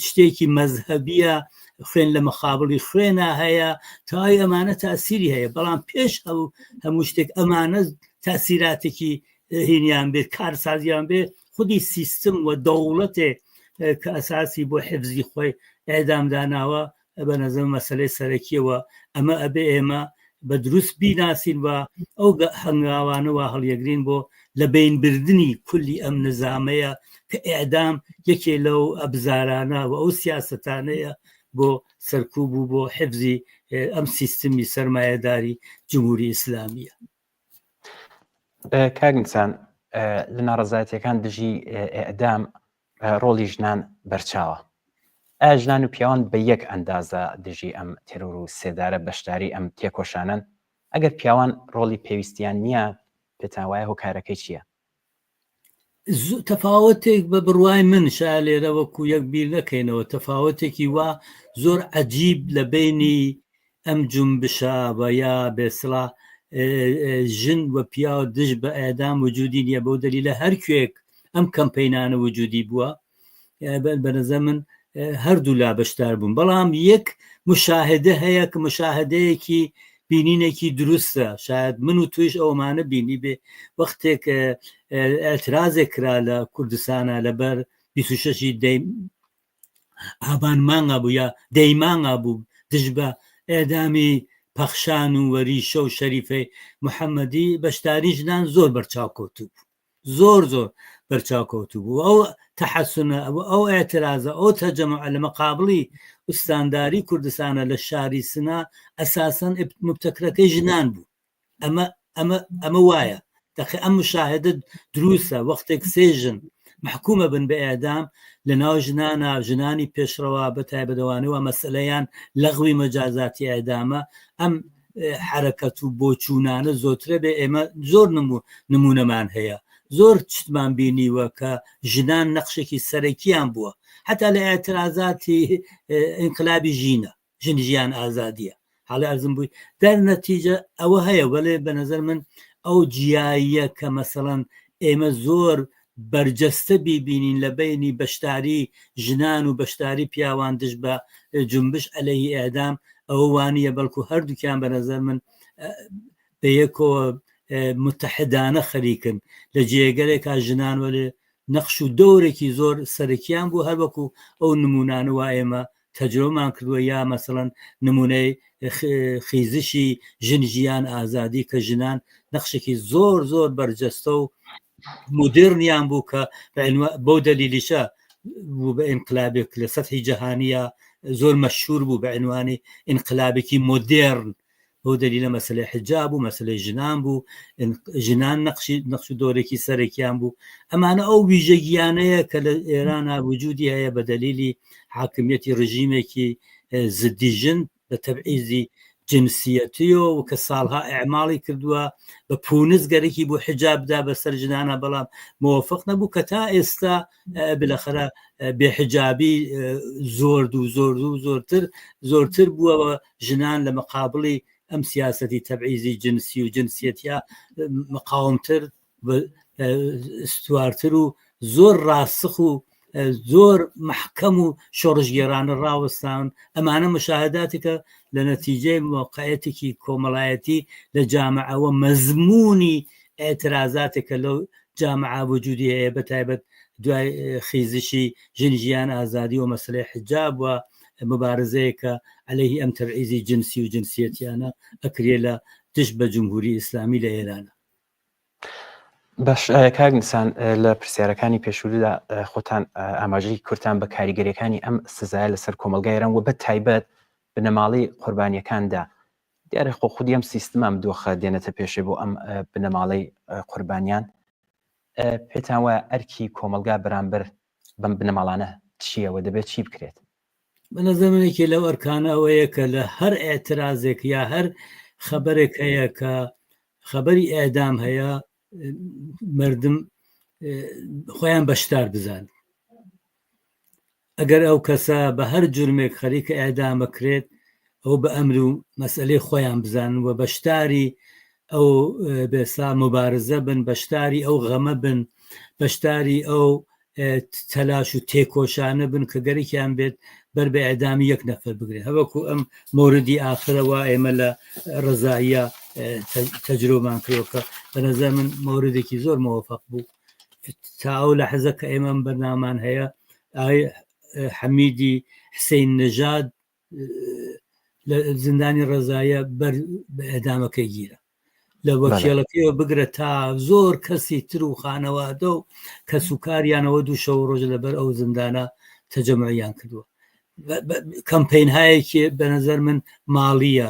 شتێکی مەذهبیە خوێن لە مەخابڵی خوێنە هەیە تاوای ئەمانە تاسیری هەیە بەڵام پێش هەموو شتێک ئەمانە تاسیراتێکی هینیان بێت کارسازیان بێ خودی سیستم و دەوڵەتێ کە ئەساسی بۆ حفزی خۆی ئێدامداناوە بە نەزم مەسلەی سەرەکیەوە ئەمە ئەبێ ئێمە بە دروست بیناسین و ئەو هەنگاوانەوە هەڵیەگرین بۆ لە بینبردنی کولی ئەم نظامەیە کە ئێدام یەکێ لەو ئەبزارانە و ئەو سیاسەتانەیە بۆ سەرکوب و بۆ حفزی ئەم سیستمی سەرمایەداری جمهوری ئیسلامیە کاگنسان لە ناڕەزایەتیەکان دژی ئێدام ڕۆڵی ژنان بەرچاوە ئایا ژنان و پیاوان بە یەک ئەندازە دژی ئەم تێرۆر و سێدارە بەشداری ئەم تێکۆشانن ئەگەر پیاوان ڕۆڵی پێویستیان نییە پێتان وایە هۆکارەکەی چییە؟ تەفاوتێک بە بڕوای من شا لێرە وەکو یەک بیر نەکەینەوە تەفاوتێکی وا زۆر عەجیب لە بینی ئەم جومبشە بە یا بێسڵا ژن و پیاوە دژ بە ئێدام وجودی نییە بەو دەلیلە هەرکوێک ئەم کەمپەینانە وجودی بووە بەنەزە من هەردوو لا بەشدار بوون بەڵام یەک مشاهدە هەیە کە مشاهدەیەکی بینینێکی دروستە شاید من و توش ئەومانە بینی بێ وەختێک ئەترازێک کرا لە کوردستانە لەبەر 26 ئابان مانگا بوو یا دەیمانگا بوو دژ بە ئێدامی پەخشان و وەریشە و شەریفەی محەممەدی بەشداری ژنان زۆر بەرچاوکەوتوو زۆر بەرچاوکەوتوو بوو ئەو تەحەسونە ئەو ئێترازە ئەو تەجەمع لە مەقابڵی ئوستانداری کوردستانە لە شاری سنا ئەساسەن مبتەکرەکەی ژنان بوو ئەمە وایە دەخی ئەم مشاهدە دروستە وەختێک سێژن محکومە بن بە ئێدام لە ناو ژنانی پێشڕەوە بە تایبەتەوانەوە مەسەلەیان لەغوی مەجازاتی ئێدامە ئەم حرەکەت و بۆچوونانە زۆترە بێ ئێمە زۆر نمونەمان هەیە زۆر چتمان بینیوە کە ژنان نەخشێکی سەرەکیان بووە حتا لە ئێترازاتی ئینقلابی ژینە ژیان ئازادیە حاڵی ئەرزم بووی دەرنەتیجە ئەوە هەیە وەڵێ بە نەزەر من ئەو جیاییە کە مەسەڵەن ئێمە زۆر بەرجەستە بیبینین لە بینی بەشداری ژنان و بەشداری پیاوان دژ بە جنبش عەلەیهی ئێدام ئەوە وانییە بەڵکو هەردووکیان بە نەزەر من بە یەکەوە متحدانە خەریکن لە جێگەرێکا ژنان وەلێ نەخش و دەورێکی زۆر سەرکیان بوو هەر وەکو ئەو نمونانەوە ئێمە تەجربەمان کردووە یا مەسەڵەن نمونەی خیزشی ژیان ئازادی کە ژنان نەخشێکی زۆر بەرجەستە و مدرنیان بوو کە بەو دەلیلیشە بوو بە ئینقلابێک لە سەتحی جەهانیە زۆر مەشهور بوو بە عنوانی ئینقلابێکی مۆدێرن بۆ دەلیلە مەسەلەی حجاب و مەسەلەی ژنان بوو ژنان نەخش و دۆرێکی سەرێکیان بوو ئەمانە ئەو ویژەگیانەیە کە لە ئێرانە وجودی هەیە بە دەلیلی حاکمیەتی ڕژیمێکی زدی ژن بە تەبعیزی جنسیەتیەوە و کە ساڵها ئەعماڵی کردووە بە پونزگەرێکی بۆ حجابدا بەسەر ژنانە بەڵام موفق نەبوو کە تا ئێستا بلەخرە بێحجابی زۆرتر بووەوە ژنان لە مەقابڵی ئەم سیاسەتی تەبعیزی جنسی و جنسیەتیا مقاومتر استوارتر و زۆر ڕاسخ و زۆر محکەم و شۆڕژگێرانە ڕاوەستان ئەمانە مشاهداتێکە لە نەتیجەی موقعەتێکی کۆمەڵایەتی لە جامعەوە مەزمونی ئێترازاتێکە لەو جامعە وجودی هەیە بەتایبەت دوای خیزشی ژیان ئازادی و مەسەلەی حجاب و مبارزەیەکە عەلەیهی ئەم تەبعیزی جنسی و جنسیەتیانە ئەکرێ لە دژ بە جمهوری ئیسلامی لە ئێرانە. باش کاک نیسان لە پرسیارەکانی پێشوریدا خۆتان ئاماژەی کورتان بە کاریگەریەکانی ئەم سزایە لەسەر کۆمەلگای ئێران و بە تایبەت بنەماڵی قوربانیەکاندا دیارە خۆ خودی ئەم سیستەمام دۆخە دێنێتە پێشێ بۆ ئەم بنەماڵەی قوربانیان پێتان وایە ئەرکی کۆمەلگا بەرامبەر بەم بنەماڵانە چییەوە دەبێت چی بکرێت؟ بەنەزەمێکی لەو ئەرکانە ئەوەیە کە لە هەر ئێترازێک یا هەر خەبەرێک هەیە کە خەبەری ئێدام هەیە مردم خۆیان بەشدار بزان ئەگەر ئەو کەسە بە هەر جرمێک خەریکە ئێدامەکرێت ئەو بە ئەمر و مەسئلەی خۆیان بزانن و بەشداری ئەو بێسا مبارزە بن بەشداری ئەو غەمە بن بەشداری ئەو تەلاش و تێکۆشانە بن کە گەرێکیان بێت بەر بە ئێدامی یەک نەفەر بگرێت هەوەکو ئەم موردی ئاخرەوە ئێمە لە ڕزاییە تەجربەمان کردوکە بەنەزەر من موردێکی زۆر موفق بوو تا ئەو لە حەزە کە ئێمە بەرنامان هەیە ئای حەمیدی حسین نەژاد لە زیندانی ڕزایە بەر بە ئێدامەکەی گیرە لە وەکیڵەکەیەوە بگرە تا زۆر کەسی تر و خانەوادە و کەس و کاریانەوە دوو شەو ڕۆژ لەبەر ئەو زیندانە تەجەمعیان کردووە کەمپین هایەکی بە نەزەر من ماڵیە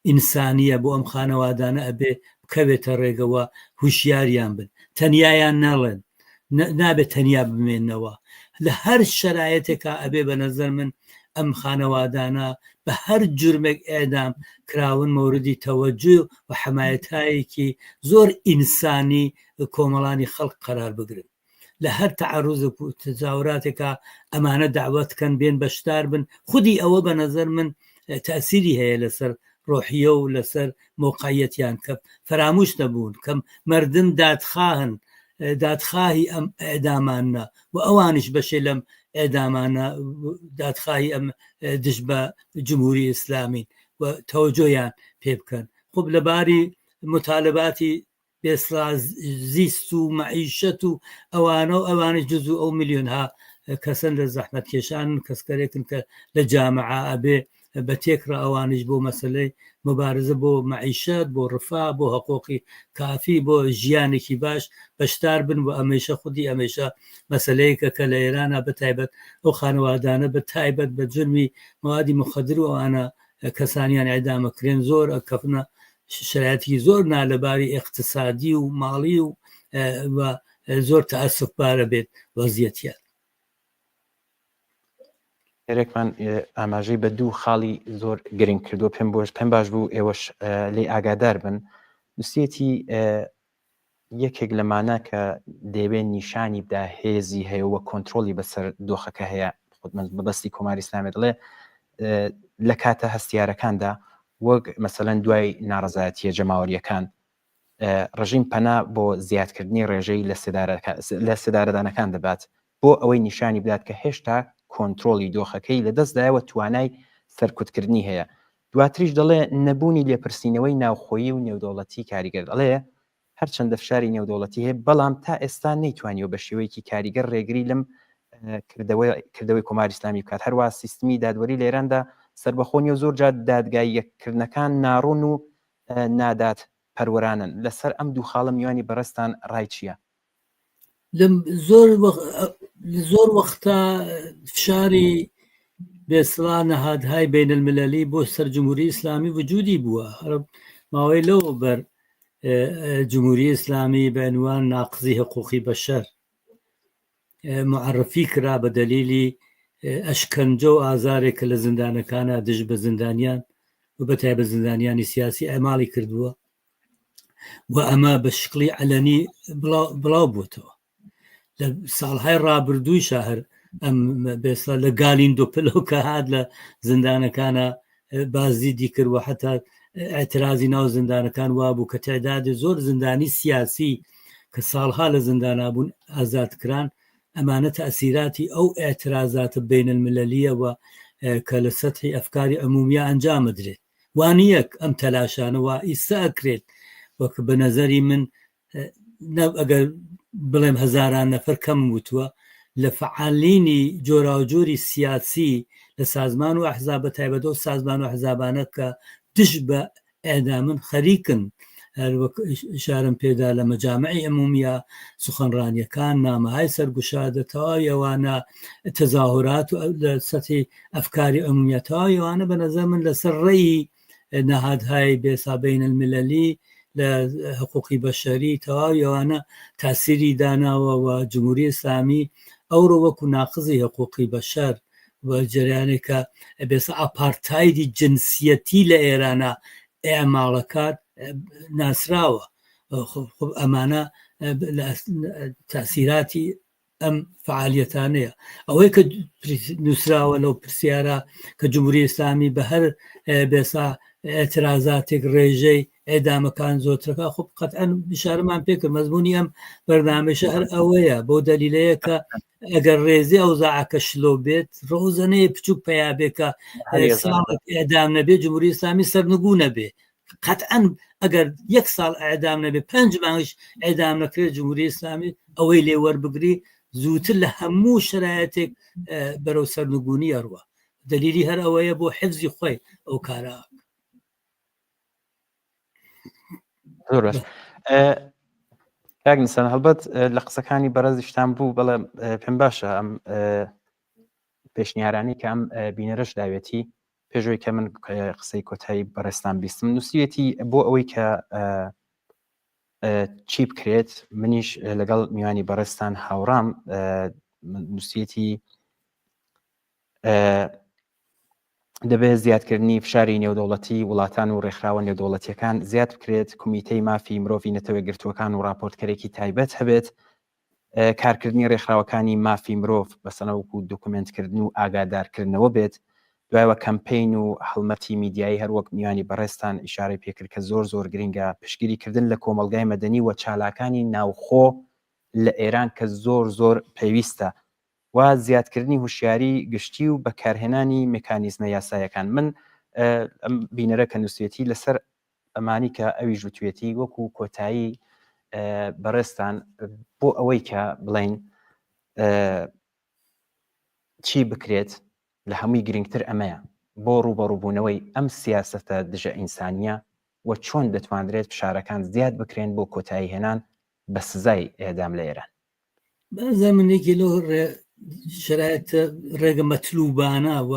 ئینسانیە بۆ ئەم خانەوادانە ئەبێ بکەوێتە ڕێگەوە هوشیاریان بن تەنیایان نەڵێن نابێت تەنیا بمێنەوە لە هەر شەرایەتێکا ئەبێ بە نەزەر من ئەم خانەوادانە بە هەر جرمێک ئێدام کراون موردی تەوەجوه و حمایەتایەکی زۆر ئینسانی کۆمەڵانی خەڵک قەرار بگرن لە هەر تەعەڕوزێک و تەجاوراتێکا ئەمانە داوەتکەن بێن بەشدار بن خودی ئەوە بە نەزەر من تەسیری هەیە لەسەر ڕۆحیە و لەسەر موقعیەتیان کە فراموش نەبوون کەم مردم دادخواهی ئەم ئێدامانە و ئەوانش بەشێ لەم ئێدامانە دادخواهی ئەم دژ بە جمهوری ئیسلامین و تەوەجۆیان پێ بکەن خب لەباری مطالباتی بێسرا زیست و معیشەت و ئەوانش جزو ئەو میلیۆنها کەسن لە زەحمەت کێشان کەسکەرێکن کە لە جامعە ئەبێ بە تێکڕە ئەوانش بۆ مەسلەی مبارزە بۆ معیشەت بۆ ڕفا بۆ حقوقی کافی بۆ ژیانێکی باش بەشدار بن بۆ ئەمەیشە خودی ئەمەیشە مەسلەیەکە کە لە ئێرانە بەتایبەت ئەو خانەوادانە بە تایبەت بە جرمی موادی مخدر و ئەوانە کەسانیان ئەعدامەکرێن زۆر کەفنە شرایەتی زۆر نالەباری اقتصادی و ماڵی و زۆر تەئەسفبارە بێت وەزیەتیان. هێرێکمان ئاماژەی بە دوو خاڵی زۆر گرنگ کردو پێم باش بوو ئێوەش لێ ئاگادار بن. نووسێتی یەکێک لەمانە کە دەیەوێت نیشانی بدا هێزی هەیە وە کۆنتترۆلی بەسەر دۆخەکە هەیە خودمن بەبستی کۆماری ئیسلامی دەڵێ لە کاتە هەستیارەکاندا وەک مەسەلەن دوای ناڕەزایەتیە جەماوەریەکان ڕژیم پەنا بۆ زیادکردنی ڕێژەی لە سێدارەدانەکان دەبات بۆ ئەوەی نیشانی بدات کە هێشتا کۆنتترۆلی دۆخەکەی لە دەستدایەوە توانای سەرکوتکردنی هەیە. دواتریش دەڵێ نەبوونی لێپرسینەوەی ناوخۆیی و نێودەوڵەتی کاریگەر دەڵێ هەرچەندە فشاری نێودەوڵەتی هەیە بەڵام تا ئێستا نەیتوانیەوە بە شێوەیەکی کاریگەر ڕێگری لەم کردەوەی کۆماری ئیسلامی بکات. هەروە سیستمی دادوەری لە ئێراندا سربەخۆنی و زۆر جات دادگای یەککردنەکان ناڕوون و نادات پەروەرانن. لەسەر ئەم دوو خاڵە میوانی بەڕستان ڕای چییە؟ زۆر وەختە فشاری بێسڵا نەهادهای بین المللی بۆ سەر جمهوری ئیسلامی وجودی بووە. ماوەی لەوە بەر جمهوری ئیسلامی بە عنوان ناقزی حقوقی بەشەر معرفی کرا بە دەلیلی ئەشکەنجە و ئازارێکە لە زیندانەکانە دژ بە زیندانیان و بەتای بە زیندانیانی سیاسی ئەماڵی کردووە و ئەمە بە شکلی علەنی بڵاو بووتەوە. لە ساڵهای ڕابردووی شاهر ئەم بێسا لە گالین دۆپلۆکە هات لە زیندانەکانە بازدیدی کردوە حتا ئاعترازی ناو زیندانەکان وابوو کە تعدادی زۆر زیندانی سیاسی کە ساڵها لە زیندانا بوون ئازادکران. ئەمانە تەئسیراتی ئەو ئاعترازاتە بین المللیەوە کە لە سەتحی ئەفکاری عمومیە ئەنجامدرێت. وانیەک ئەم تەلاشانەوە ئیسا ئەکرێت وەک بە نەزەری من ئەگەر بڵێم هەزاران نەفەر کەم وتووە لە فعالینی جۆراوجۆری سیاسی لە سازمان و ئەحزاب تایبەتە و سازمان و ئەحزابانە کە دش بە ئێدامن خەریکن. هەروەک شارم پێدا لە مەجامعی عمومیە سخەنڕانیەکان نامەهای سەرگوشادە تەواوی ئەوانە تەزاهورات و لە سەتی ئەفکاری عمومیە تەواوی ئەوانە بە نەزەر من لەسەر ڕێی نەهادهای بێسا بین المللی لە حقوقی بەشەری تەواوی ئەوانە تاسیری داناوە و جمهوری ئیسلامی ئەوڕۆ وەکو ناقزی حقوقی بەشەر و جریانێکە بێسا ئاپارتایدی جنسیەتی لە ئێرانە ئێماڵەکات ناسراوە. ئەمانە تاسیراتی ئەم فعالیەتانەیە. ئەوەی کە نووسراوە لەو پرسیارە کە جمهوری ئیسلامی بە هەر بێسا ئێترازاتێک ڕێژەی ئێدامەکان زۆرترەکە خب قەتعەن بشارەمان پێکرد مەزمونی ئەم بەرنامەیە هەر ئەوەیە بۆ دەلیلەیە کە ئەگەر ڕێزی ئەوزاعەکە شلۆ بێت ڕۆزانەیە بچووک پەیابێکە ئێدام نەبێت جمهوری ئیسلامی سەرنگوو نەبێ. قەتعەن ئەگەر 1 ساڵ ئەعدام نەبێ 5 مانگش ئێدام نەکرێت جمهوری ئیسلامی ئەوەی لێ وەربگری زووتر لە هەموو شرایەتێک بەرەو سەرنگونی ئەڕوە. دلیلی هەر ئەوەیە بۆ حفزی خۆی ئەو کارە. کاگنسان هەڵبەت لە قسەکانی بەرەزیشتان بوو بەڵێ پێم باشە ئەم پێشنیارانی کە ئەم بینەرەش داوێتی پێشوەی کە من قسەی کۆتایی بەڕێستان بیستم نووسیەتی بۆ ئەوەی کە چی بکرێت منیش لەگەڵ میوانی بەڕێستان هاوڕام نووسیەتی دەبێت زیادکردنی فشاری نێودەوڵەتی وڵاتان و ڕێکخراوە نێودەوڵەتیەکان زیاد بکرێت کمیتەی مافی مرۆڤی نەتەوەی گرتوەکان و راپۆرتکەرێکی تایبەت هەبێت کارکردنی ڕێکخراوەکانی مافی مرۆڤ بەسەنەوەکو دوکومنتکردن و ئاگادارکردنەوە بێت دوایەوە کەمپین و هەڵمەتی میدیایی هەروەک میوانی بەڕێستان ئیشارەی پێکرد کە زۆر گرنگە پشگیریکردن لە کۆمەلگای مەدەنی و چالاکانی ناوخۆ لە ئێران کە زۆر پێویستە و زیادکردنی هوشیاری گشتی و بەکارهێنانی مکانیزمە یاسایەکان. من ئەم بینەرە کە نووسێتی لەسەر ئەمانی کە ئەوی ژووتوێتی وەکو کۆتایی بەڕێستان بۆ ئەوەی کە بڵین چی بکرێت لە هەمووی گرنگتر ئەمەیە بۆ ڕوبەڕووبوونەوەی ئەم سیاسەتە دژە ئینسانیە و چۆن دەتوانرێت فشارەکان زیاد بکرێن بۆ کۆتایی هێنان بە سزای ئێدام لە ئێران. زمانێکی لە شرایط ڕێگە مەطلوبانە و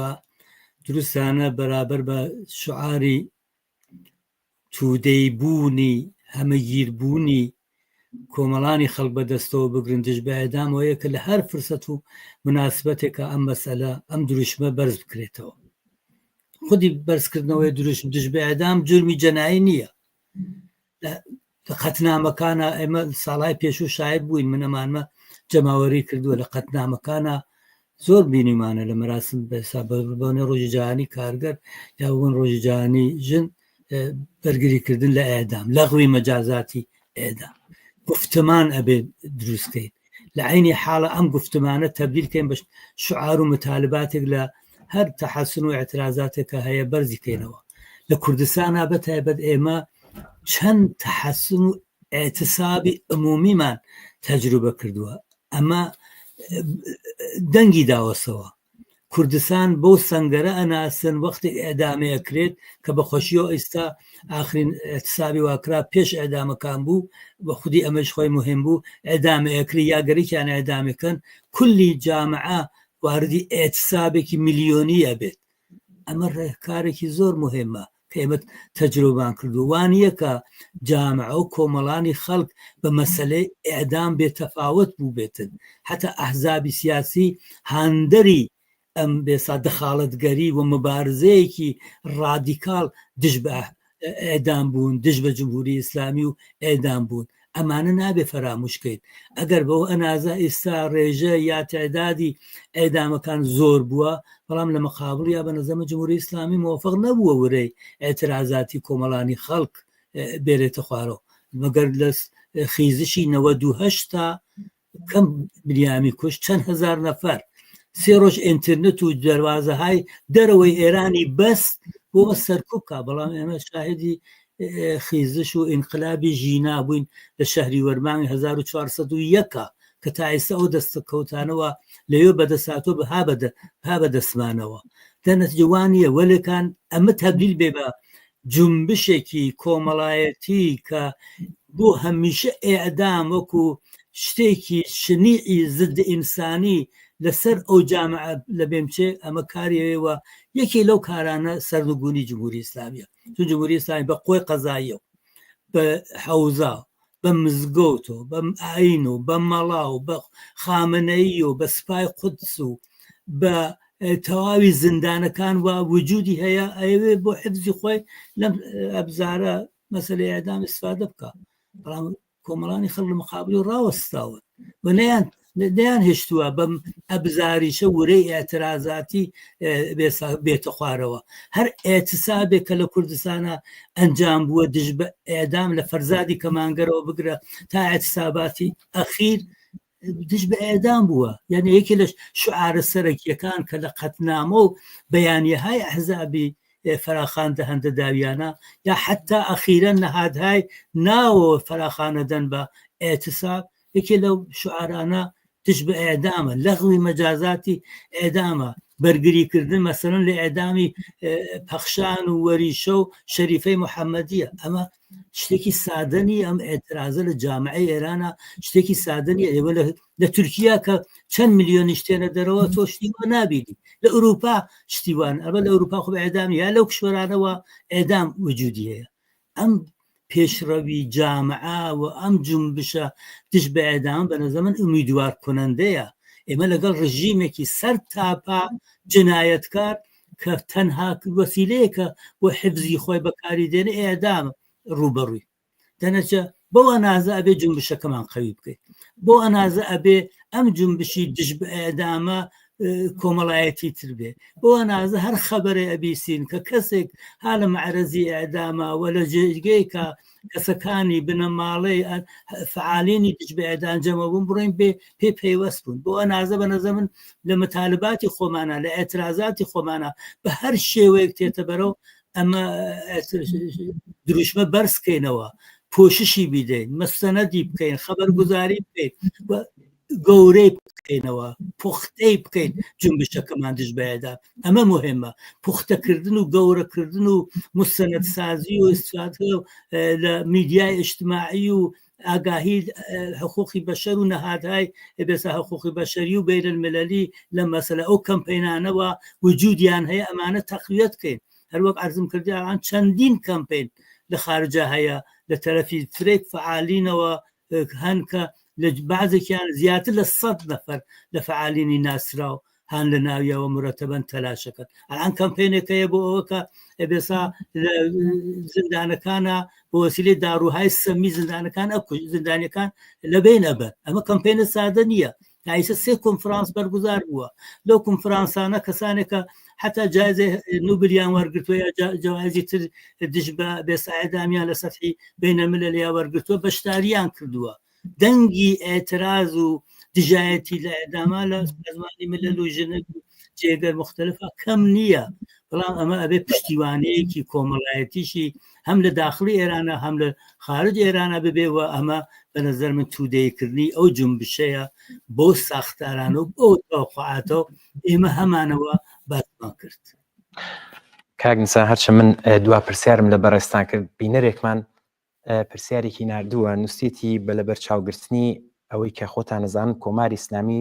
دروستانە بەرابەر بە شعاری توودەیبوونی هەمەگیربوونی کۆمەڵانی خەڵک بەدەستەوە بگرنجش بە ئێدامەوەیە کە لە هەر فرسەت و مناسبەتێکە ئەم مەسەلە ئەم دروشمە بەرز بکرێتەوە. خودی بەرزکردنەوەی دروشم دژ بە ئێدام جرمی جەنایی نییە. قەتنامەکانە ئێمە ساڵای پێشوو شاید بووین، من ئەمانمە جەماوەری کردووە لە قەتنامەکانە زۆر بینیمانە لە مەراسم بەسابەربوونی ڕۆژی جیهانی کارگەر یا بوون ڕۆژی جیهانی ژن بەرگریکردن لە ئێدام، لەغوی مەجازاتی ئێدام. گفتمان ئەبێ دروستکەین لە عینی حاڵە ئەم گفتمانە تەبدیلکەین بە شعار و متالباتێک لە هەر تەحەسن و اعتراضاتێکە هەیە بەرزیکەینەوە. لە کوردستانە بەتایبەت ئێمە چەند تەحەسن و اعتسابی عمومیمان تەجروبە کردووە، ئەمە دەنگی داوەسەوە. کوردستان بۆ سەنگەرە ئەناسن وەختی ئێدامەیەکرێت کە بە خۆشیەوە ئێستا ئاخرین اعتسابی واکرا پێش ئێدامەکان بوو، بە خودی ئەمەش خۆی مهم بوو، ئێدامەیەکری یا گەریکیان ئێدامەکەن کولی جامعە واردی اعتسابێکی میلیۆنیە بێت. ئەمە ڕێکارێکی زۆر مهمە کە ئێمە تەجروبان کردو. وانیە کە جامعە و کۆمەڵانی خەڵک بە مەسەلەی ئێدام بێتەفاوت بوو بێتن، حتا ئەحزابی سیاسی هاندەری ئەم بێسا دەخاڵەتگەری و مبارزەیەکی ڕادیکال دژ بە ئێدام بوون، دژ بە جمهوری ئیسلامی و ئێدام بوون. ئەمانە نابێ فەراموشکەیت. ئەگەر بەەوە ئەنازە ئێستا ڕێژە یا تعدادی ئێدامەکان زۆر بووە، بەڵام لە مەقابڵ یا بە نەزەمە جمهوری ئیسلامی موافق نەبووە وەرەی ئێترازاتی کۆمەڵانی خەڵک بێرێتە خوارەوە. مەگەر لە خیزشی 98 تا کەم بریامی کوش چەند هزار نەفەر، 3 ڕۆژ ئینترنت و دەواازەهای دەرەوەی ئێرانی بەست بۆ بە سەرکوبکە. بەڵام ئێمە شاهدی خیزش و ئینقلابی ژینا بووین لە شەهری وەرمانگی 1401 کە تا ئێستا ئەو دەستە کەوتانەوە لەوێ بەدەساتۆ ها بەدەسمانەوە. دەنەتجوانیە وەلەکان ئەمە تەبدیل بێ بە جنبشێکی کۆمەڵایەتی کە بۆ هەمیشە ئێعدام وەکو شتێکی شنیعی ضد ئینسانی لەسەر ئەو جامعە لە بێمچێ ئەمە کاریەوە. یەکی لەو کارانە سەردوگونی جمهوری ئیسلامیە. چون جمهوری ئیسلامی بە قۆی قەزاییە، بە حەوزا، بە مزگەوت و بە ئاین و بە مەڵا و بە خامنەیی و بە سپای قودس و بە تەواوی زیندانەکان و وجودی هەیە، ئەوێ بۆ حفزی خۆی لەم ئەبزارە مەسەلەی ئێدام ئیسفادە بکە. بەڵام کۆمەڵانی خەڵک لە مقابلی ڕاوەستاون و دەیان هێشتووە بەم ئەبزاریشە ورەی ئێترازاتی بێتە خوارەوە. هەر ئێتسابێک کە لە کوردستانە ئەنجام بووە دژ بە ئێدام لە فەرزادی کەمانگەرەوە بگرە تا ئێتساباتی ئەخیر دژ بە ئێدام بووە. یعنی یەکی لە شعارە سەرەکیەکان کە لە قەتنامە و بەیانیەهای ئەحزابی فراخاندە هەندە داویانە یا حتا ئەخیرەن نەهادهای ناوە فراخانەدەن بە ئێتساب، یەکی لەو شعارانە دژ بە ئێدامە، لەغوی مەجازاتی ئێدامە، بەرگریکردن مەسەرەن لە ئێدامی پەخشان و وەریشە و شەریفەی محەممەدیە. ئەمە شتێکی سادەنی ئەم ئێترازە لە جامعەی ئێرانە شتێکی سادەنی. ئێوە لە تورکیا کە چەند میلیۆنی شتێنە دەرەوە تۆ شتیوە نابینی، لە ئەوروپا شتیوان ئەمە لە ئەوروپا خۆ بە ئێدامی یا لەو کشوەرانەوە ئێدام وجودی هەیە. ئەم پێشڕەوی جامعە و ئەم جنبشە دژ بە ئێدام بە نەزەمن ئومیدوار کنەندەیە. ئێمە لەگەڵ ڕژیمێکی سەر تاپا جنایەتکار کە تەنها وەسیلەیەکە بۆ حفزی خۆی بەکاری دێنە ئێدام ڕوبەڕووی. دەنەچە بۆ ئەنازە ئەبێ جنبشەکەمان قەوی بکەیت، بۆ ئەنازە ئەبێ ئەم جنبشی دژ بە ئێدامە کۆمەڵایەتی تر بێ، بۆ ئەنازە هەر خەبەرە ئەبیسین کە کەسێک ها لە معرەزی ئێدامە و لە جێگەی کە کەسەکانی بنەماڵەی فعالینی دژ بە ئێدام جەمە بوون بڕۆین بێ پێ پەیوەست بوون. بۆ ئەنازە بە نەزەمن لە متالباتی خۆمانە، لە ئێترازاتی خۆمانە بە هەر شێوەیەک تێتە بەرەو ئەمە دروشمە بەرزکەینەوە پۆششی بیدەین مەستەنەدی بکەین خەبەرگوزاری بکەین گەورەی بکەینەوە پوختەی بکەین جنبشەکەمان دژ بەیەدا ئەمە مهمە پوختەکردن و گەورەکردن و مستەنەدسازی و استفادە لە میدیای اجتماعی و ئاگاهی حقوقی بەشەر و نەهادهای بێسا حقوقی بەشەری و بینالمللی لە مەسەلە ئەو کەمپینانەوە وجودیان هەیە ئەمانە تەقویەت بکەین هەروەک عەرزم کردی ئەڵان چەندین کەمپین لە خارجە هەیە لە تەرەفی فرێک فعالینەوە هەن کە لە بعضێکیان زیاتر لە 100 نەفەر لە فعالینی ناسراو هەن لە ناویەوە مرەتەبەن تەلاشەکەن ئەلان کەمپینێک هەیە بۆ ئەوەکە ئێبێسا زندانەکانە بۆ وەسیلەی داڕوهای سەمی زندانەکان زندانیەکان لەبین ئەبن ئەمە کەمپینە سادە نییە تایسە 3 کۆنفرانس بەرگوزار بووە لەو کۆنفرانسانە کەسانێکە حتا جایزە نوبلیان وەرگرتووە یا جوایزی تر دژ بە بێسەعدامیان لە سەفحی بینەملەلیا وەرگرتووە بەشداریان کردووە دەنگی ئێتراز و دژایەتی لە ئەداما لە زمانی ملل و ژنە جێگەر مختلفە کەم نییە بەڵام ئەمە ئەبێ پشتیوانەیەکی کۆمەڵایەتیشی هەم لە داخلی ئێرانە هەم لە خارج ئێرانە ببێەوە ئەمە بە نەزەر من توودەیکردنی ئەو جنبشەیە بۆ ساختارانە و بۆ تەوقعاتەوە ئێمە هەمانەوە باسمان کرد کاگنسا هەرچە من دوا پرسیارم لە بەڕێستان کرد بینەرێکمان پرسیارێکی نردووە نووسێتی بە لەبەر چاوگرتنی ئەوەی کە خۆتان نەزانن کۆماری ئیسلامی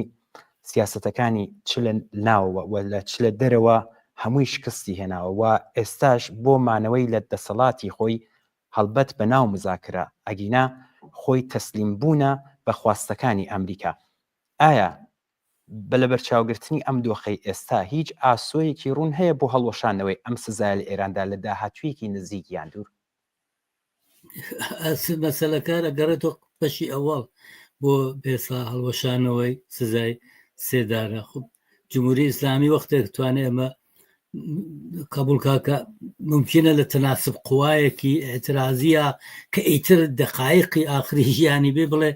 سیاسەتەکانی چ لە ناوەوە و لە چ لە دەرەوە هەمووی شکستی هێناوە و ئێستاش بۆ مانەوەی لە دەسەڵاتی خۆی هەڵبەت بە ناو مزاکرە ئەگینا خۆی تەسلیم بوونە بە خواستەکانی ئەمریکا ئایا بە لەبەر چاوگرتنی ئەم دۆخەی ئێستا هیچ ئاسۆیەکی ڕوون هەیە بۆ هەڵوەشانەوەی ئەم سزای لە ئێراندا لە داهاتوویەکی نزیک یان دوور مەسەلەکە گەڕێتەوە بەشی ئەوڵ بۆ بێسا هەڵوەشانەوەی سزای سێدارە خوب جمهوری ئیسلامی وەختێک توانێت ئەمە قبولکە کە ممکنە لە تەناسب قوایەکی ئێترازیە کە ئیتر دقایقی ئاخری ژیانی بێ بڵێ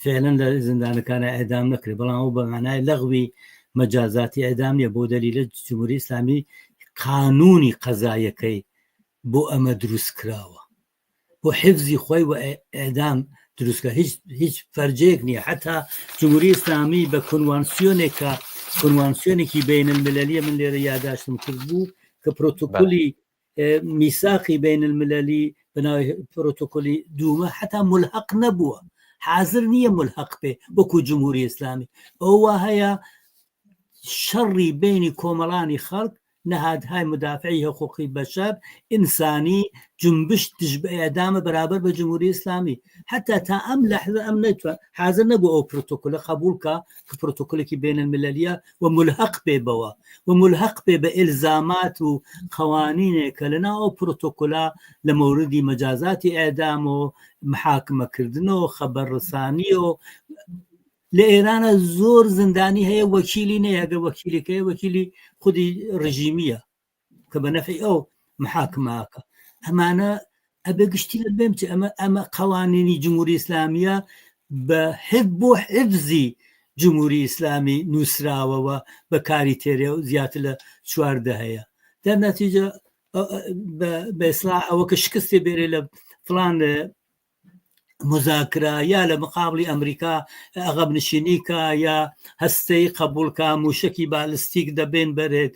فعلا لە زندانەکانە ئەدام نەکرێت بەڵام ئەو بە معنای لەغوی مەجازاتی ئەدام نیە بۆ دەلیلە جمهوری ئیسلامی قانونی قەزایەکەی بۆ ئەمە دروست کراوە بۆ حفزی خۆی و ئەدام دروستکە هیچ فەرجەیەک نییە حتا جمهوری ئیسلامی بە کنوانسیۆنێکی بینالمللیە من لێرە یاداشتم کرد بوو کە پرۆتۆکۆلی میساقی بینالمللی بەناوی پرۆتۆکۆلی دوومە حتا ملحق نەبووە حاضر نییە ملحق بێ وەکو جمهوری ئیسلامی ئەوە هەیە شەڕی بینی کۆمەڵانی خەڵک نەهادهای مدافعی حقوقی بەشەر ئینسانی جنبش دژ بە ئێدامە بەرابەر بە جمهوری ئیسلامی حتا تا ئەم لەحظە ئەم نەیتوان حاضر نەبوو ئەو پرۆتۆکۆلە قبولکە کە پرۆتۆکۆلێکی بینالمللیە و ملحق بێ بەوە و ملحق بێ بە ئیلزامات و قەوانینێکە لەناو ئەو پرۆتۆکۆلا لە مەوردی مەجازاتی ئێدام و محاکمەکردنەوە خەبەرڕسانی و لە ئێرانە زۆر زندانی هەیە وەکیلی نەیەگە وەکیلەکەی وەکیلی خودی ڕژیمیە کە بە نەفعی ئەو محاکماکە ئەمانە ئەبێ گشتی لە بێم چ ئەمە قەوانینی جمهوری ئیسلامیە بۆ حفزی جمهوری ئیسلامی نووسراوەوە بە کاری تێرێ و زیاتر لە 14 هەیە دەرنەتیجە بە ئیسلاح ئەوە کە شکستی بێرێ لە فلان مذاکرە یا لە مقابلی ئەمریکا عقب نشینیکە یا هەستەی قبولکە موشکی بالستیک دەبێن بەرێت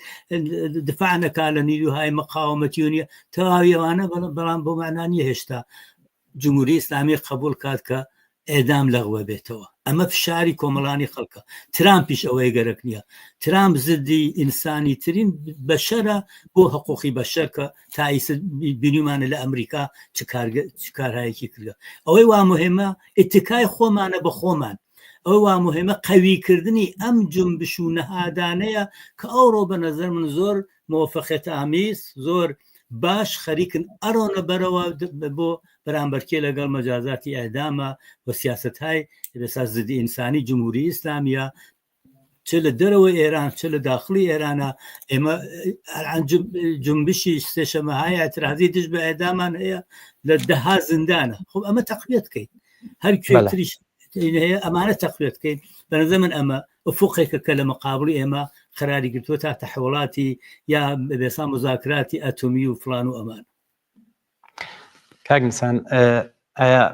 دفاعنەکە لە نیروهای مقاومەتیونیە تەواویەوانە بەڵام بۆ معنانی هێشتا جمهوری ئیسلامی قبول کات کە ئێدام لەغوە بێتەوە ئەمە فشاری کۆمەڵانی خەڵکە ترامپیش ئەوەی گەرەک نییە ترامپ زدی ئینسانی ترین بەشەرە بۆ حقوقی بەشەر کە تایس بینیمانە لە ئەمریکا چ کارهایەکی کردە ئەوەی وا مهمە ئیتکای خۆمانە بە خۆمان ئەوە وا مهمە قەویکردنی ئەم جنبش و نەهادانەیە کە ئەوڕۆ بە نەزەر من زۆر موفقیت ئامیز زۆر باش خەریکن ئەڕۆنە بەرەوە بۆ بەرامبەرکێ لەگەڵ مەجازاتی ئەدامە و سیاستهای بەسا زدی ئینسانی جمهوری ئیسلامیە چ لە دەرەوە ئێران چ لە داخلی ئێرانە ئێمە جنبشی سێشەمەهای ئەترازی دژ بە ئەدامان هەیە لە دەها زندانە خب ئەمە تەقویەت بکەین هەر کوێتریش هەیە ئەمانە تەقویەت بکەین بەنظر من ئەمە ئوفوقێکە کە لە مقابلی ئێمە خراری گرتووە تا تەحوڵاتی یا بێسا مذاکراتی ئەتۆمی و فلان و ئەمان. کاگنسان ئایا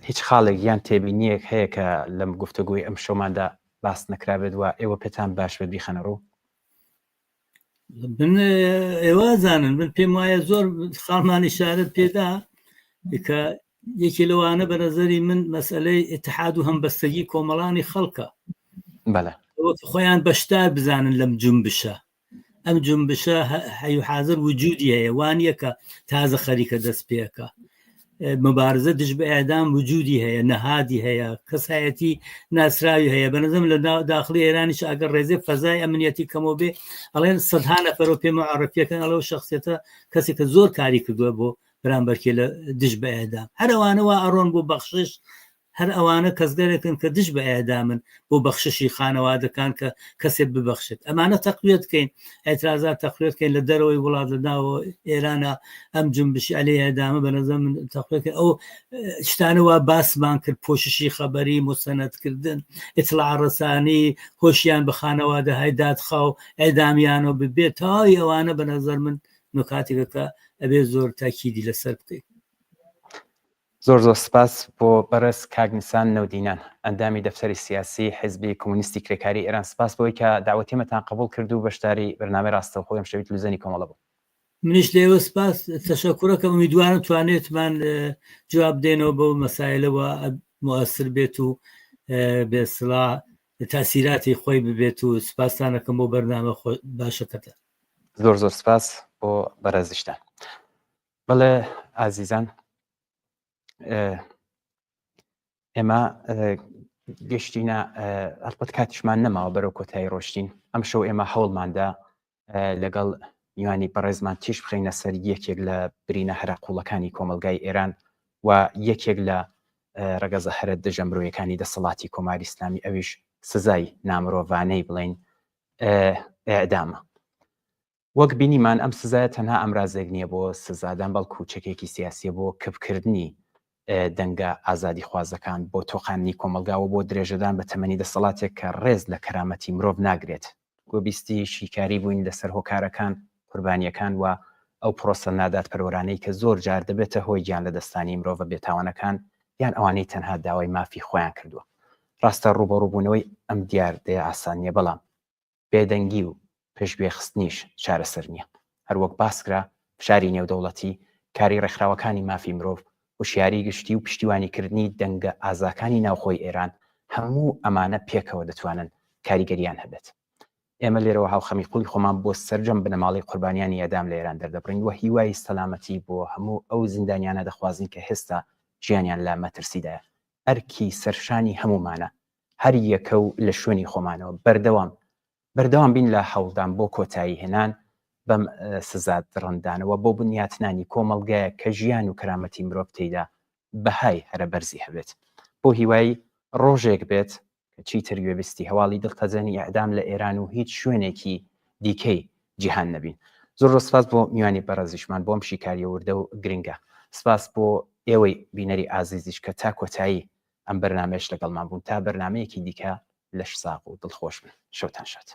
هیچ خاڵێک یان تێبینیەک هەیە کە لەم گفتوگوی ئەم شەماندا باس نەکرابێت و ئێوە پێتان باش بێت بیخەنە ڕوو؟ ئێوە زانن من پێم وایە زۆر خاڵمانی شارت پێدا کە یەکی لەوانە بە نەزەری من مەسئلەی ئیتحاد و هەمبەستگی کۆمەڵانی خەڵکە خۆیان بەشدار بزانن لەم جنبشە. ئەم جنبشە هەیو حاضر وجودی هەیە، وانە کە تازە خەریکە دەست پێەکە. مبارزە دژ بە ئێدام وجودی هەیە، نەهادی هەیە، کەسایەتی ناسراوی هەیە. بەنظرم لە داخلی ئێرانیش ئەگەر ڕێزێ فەزای ئەمنیەتی کەمەوە بێ ئەڵێن سەدها نەفەرەوە پێ معرفیەکەن ئەڵەوە شخصیەتە کەسێک کە زۆر کاری کردووە بۆ بەرامبەرکێ لە دژ بە ئێدام. هەر ئەوانەوە ئەڕۆن بۆ بەخشش، هەر ئەوانە کەسگەرێکن کە دژ بە ئێدامن بۆ بەخششی خانەوادەکان کە کەسێک ببەخشێت. ئەمانە تەقویەت بکەین، ئێترازات تەقویەت بکەین لە دەرەوەی وڵات لەناوە ئێرانە ئەم جنبشی عەلەی ئێدامە بە نەزەر من تەقویەت ئەو شتانەوە باسمان کرد، پۆششی خەبەری، مستەنەدکردن، ئیطلاع ڕەسانی، هۆشیان بە خانەوادەهای دادخەو ئێدامیانەوە ببێت. تاوی ئەوانە بە نەزەر من نکاتێکە کە ئەبێ زۆر تاکیدی لەسەر بکەین. زۆر زۆر سپاس بۆ بەرز کاگنسان نەودینان، ئەندامی دەفتەری سیاسی حیزبی کۆمونیستی کرێکاری ئێران. سپاس بۆی کە داوەتیمەتان قبول کرد و بەشداری بەرنامەی ڕاستەوخۆی ئەم شەوی تەلەڤیزیۆنی کۆمەڵە بوو. منیش لێوە سپاس تەشەکوڕەکەم، ئومیدوارم توانێتمان جواب دێنەوە بۆ مەسایلەوە مؤثر بێت و بێسڵا تاسیراتی خۆی ببێت و سپاسانەکەم بۆ بەرنامە باشەکەتە. زۆر زۆر سپاس بۆ بەرەزیشتان. بەڵێ ئازیزان، ئێمە گەشتینە ئەلبەت کاتیشمان نەماوە بەرەو کۆتایی ڕۆشتین. ئەم شەو ئێمە هەوڵماندا لەگەڵ میوانی بەڕێزمان تیش بخەینە سەر یەکێک لە برینە هەرقوڵەکانی کۆمەلگای ئێران و یەکێک لە ڕەگەزە هەرە دژەمرۆیەکانی دەسەڵاتی کۆماری ئیسلامی، ئەویش سزای نامرۆڤانەی بڵێن ئێعدامە. وەک بینیمان ئەم سزایە تەنها ئەمرازێک نییە بۆ سزادان، بەڵکو چەکێکی سیاسیە بۆ کەبکردنی دەنگە ئازادی خوازەکان، بۆ تۆقانی کۆمەلگاوە، بۆ درێژەدان بە تەمەنی دەسەڵاتێک کە ڕێز لە کەرامەتی مرۆڤ ناگرێت. گۆبیستی شیکاری بووین لەسەر هۆکارەکان، قوربانیەکان و ئەو پرۆسە نادات پەروەرانەی کە زۆر جار دەبێتە هۆی گیان لە دەستانی مرۆڤە بێتاوانەکان یان ئەوانەی تەنها داوای مافی خۆیان کردووە. ڕاستە ڕوبەڕووبوونەوەی ئەم دیاردەیە ئاسان نیە، بەڵام بێدەنگی و پێشگوێخستنیش چارەسەر نییە. هەروەک باسکرا فشاری نێودەوڵەتی، کاری ڕێکخراوەکانی مافی مرۆڤ، وشیاری گشتی و پشتیوانیکردنی دەنگە ئازاکانی ناوخۆی ئێران، هەموو ئەمانە پێکەوە دەتوانن کاریگەریان هەبێت. ئێمە لێرەوە هاوخەمی قوڵی خۆمان بۆ سەرجەم بنەماڵی قوربانیانی ئێدام لە ئێران دەردەبڕین و هیوای سەلامەتی بۆ هەموو ئەو زیندانیانە دەخوازین کە هێستا ژیانیان لە مەترسیدایە. ئەرکی سەرشانی هەمومانە، هەر یەکە و لە شوێنی خۆمانەوە بەردەوام بین لە هەوڵدان بۆ کۆتایی هێنان بەم سزات ڕەندانەوە بۆ بنیاتنانی کۆمەلگایە کە ژیان و کەرامەتی مرۆڤ تێیدا بەهای هەرە بەرزی هەبێت، بۆ هیوای ڕۆژێک بێت کە چیتر گوێبستی هەواڵی دڵتەزێنی ئەعدام لە ئێران و هیچ شوێنێکی دیکەی جیهان نەبین. زۆر سپاس بۆ میوانی بەڕێزیشمان بۆم شیکاریە وردە و گرنگە. سپاس بۆ ئێوەی بینەری ئازیزیش کە تا کۆتایی ئەم بەرنامەیەش لەگەڵمان بوون. تا بەرنامەیەکی دیکە لەش ساق و دڵخۆش بن. شەوتان شاد.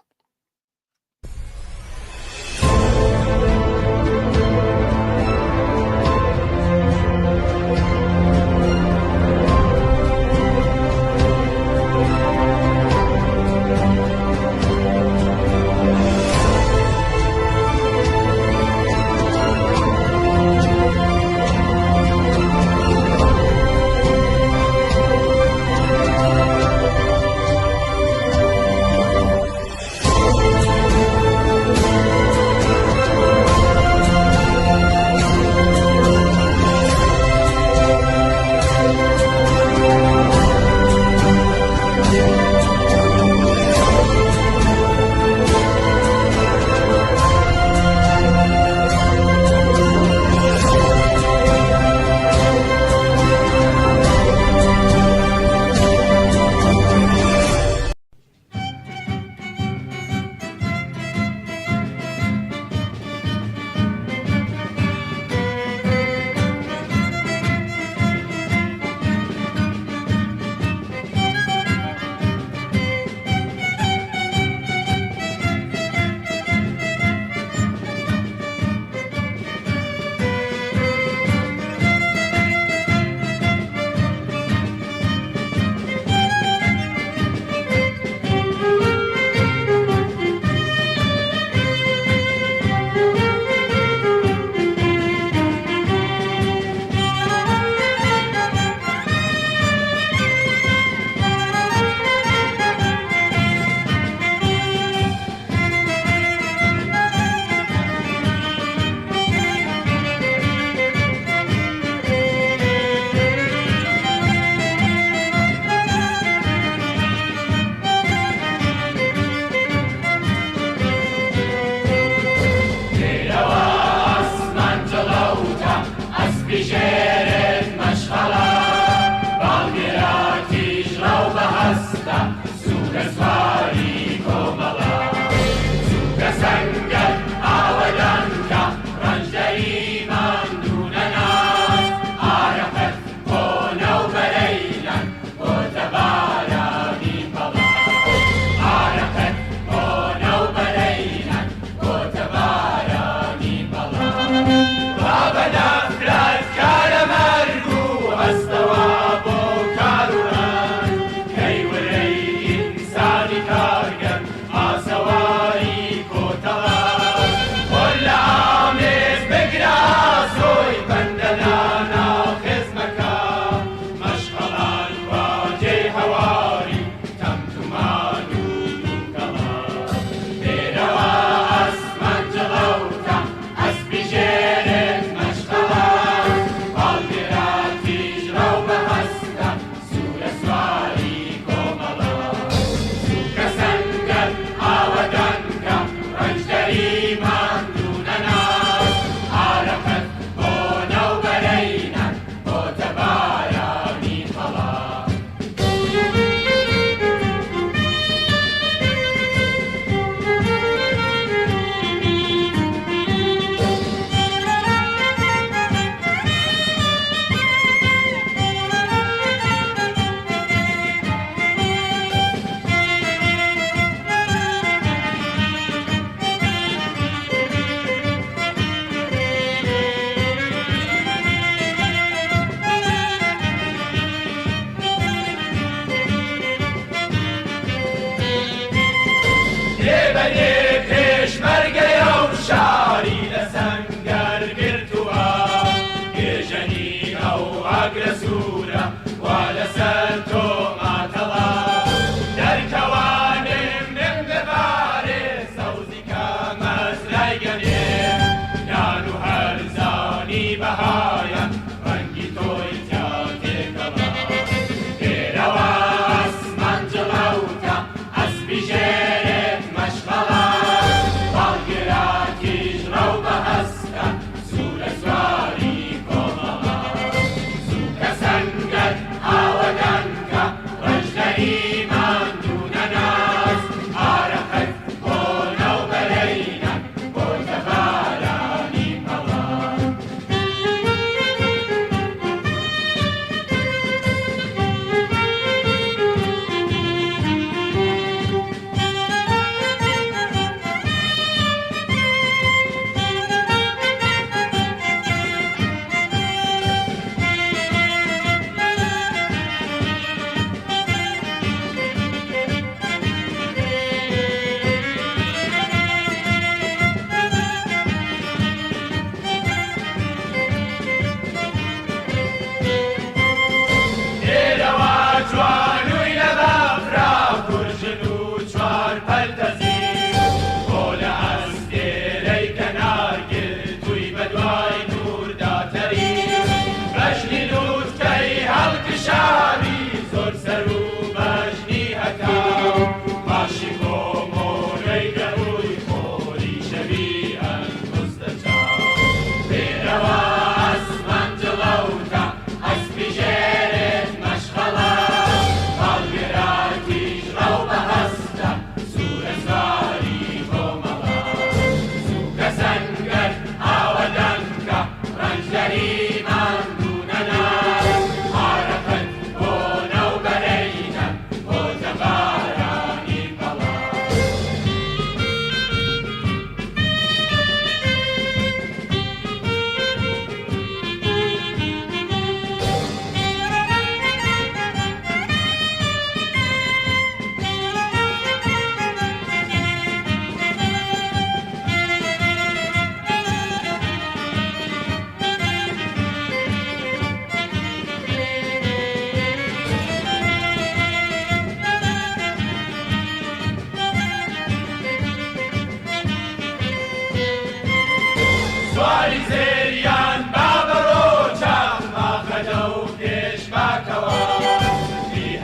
سواری زێریان با بەڕۆ چاخماخەدە و پێش باکەوە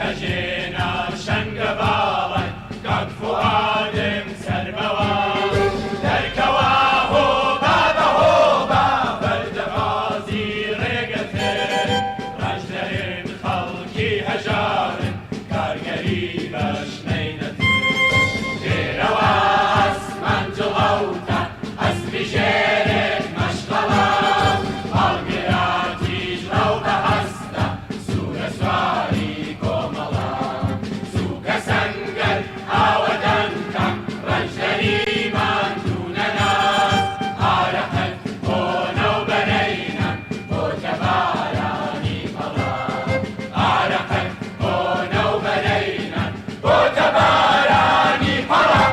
هەژێنە شەنگە باڵن کاک فوادم سەربەوە دەرکەوە هۆ بابە هۆ با بەردەبازی ڕێگەتر ڕەشدەرن خەڵکی هەژارن کارگەری بەشنەینەتر تێرەوە ئەسمان جڵەوتە ئەسپی ژێرێک مەشقەڵە هەڵگراتیش ڕەو بەهەستە سوورە سواری کۆمەڵە سووکە سەنگەر ئاوەدەنکە ڕەنجەری ماندوونە ناز ئارەقەت بۆنە و بەرەینە بۆتە بارانی پەڵە ئارەقەت بۆنە و بەرەینە بۆتە بارانی پەڵە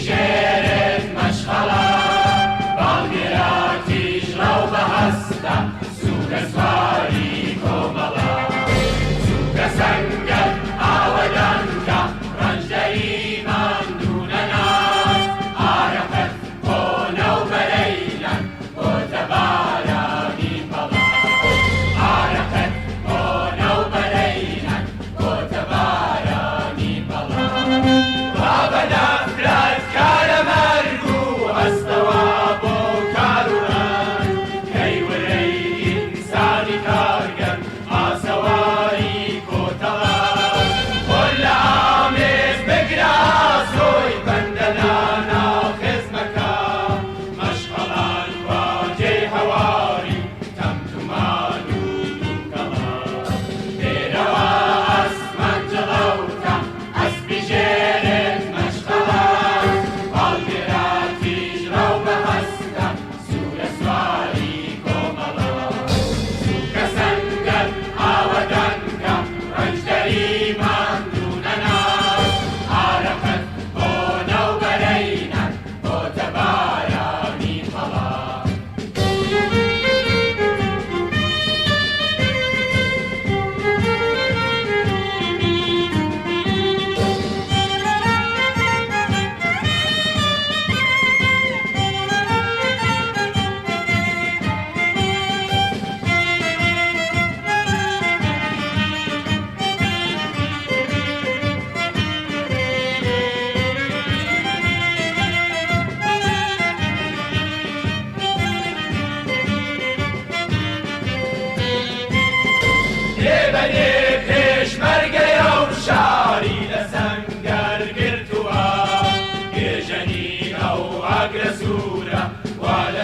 ژێرت مەشغەڵە باڵگراتیش ڕەو بەهەستە سوورە سواری کۆمەڵە سووکە سەنگەر ئاوەدەنکە ڕەنجەری ماندوونە ناز ئارەقەت بۆنە و بەرەینەن بۆتە بارانی پەڵە ئارەقەت بۆنە و بەرەینەن بۆتە بارانی پەڵە ڕابەدا کارە مەرگ و هەستەوە بۆ کار و ڕەنگ کەی وەرەی ئینسانی کارگەر ئاسەواری کۆتەڵە خۆر لە ئامێز بگرە سۆی بەندە لانا خزمەکە مەشغەڵان خواجێی هەواری تەمتومان و دووکەڵە تێرەوە ئەسمان جڵەوتە ئەسپی ژێرت مەشغەڵە باڵگراتیش ڕەو بەهەستە سوورە سواری کۆمەڵە سووکە سەنگەر ئاوەدەنکە ڕەنجەری ماندوونە ناز ئارەقەت بۆنە و بەرەینە بۆتە بارانی پەڵە دێبەدێ پێشمەرگەیە و شاری لە سەنگەر گرتووە گێژەنی ئەو ئاگرە سوورە وا لە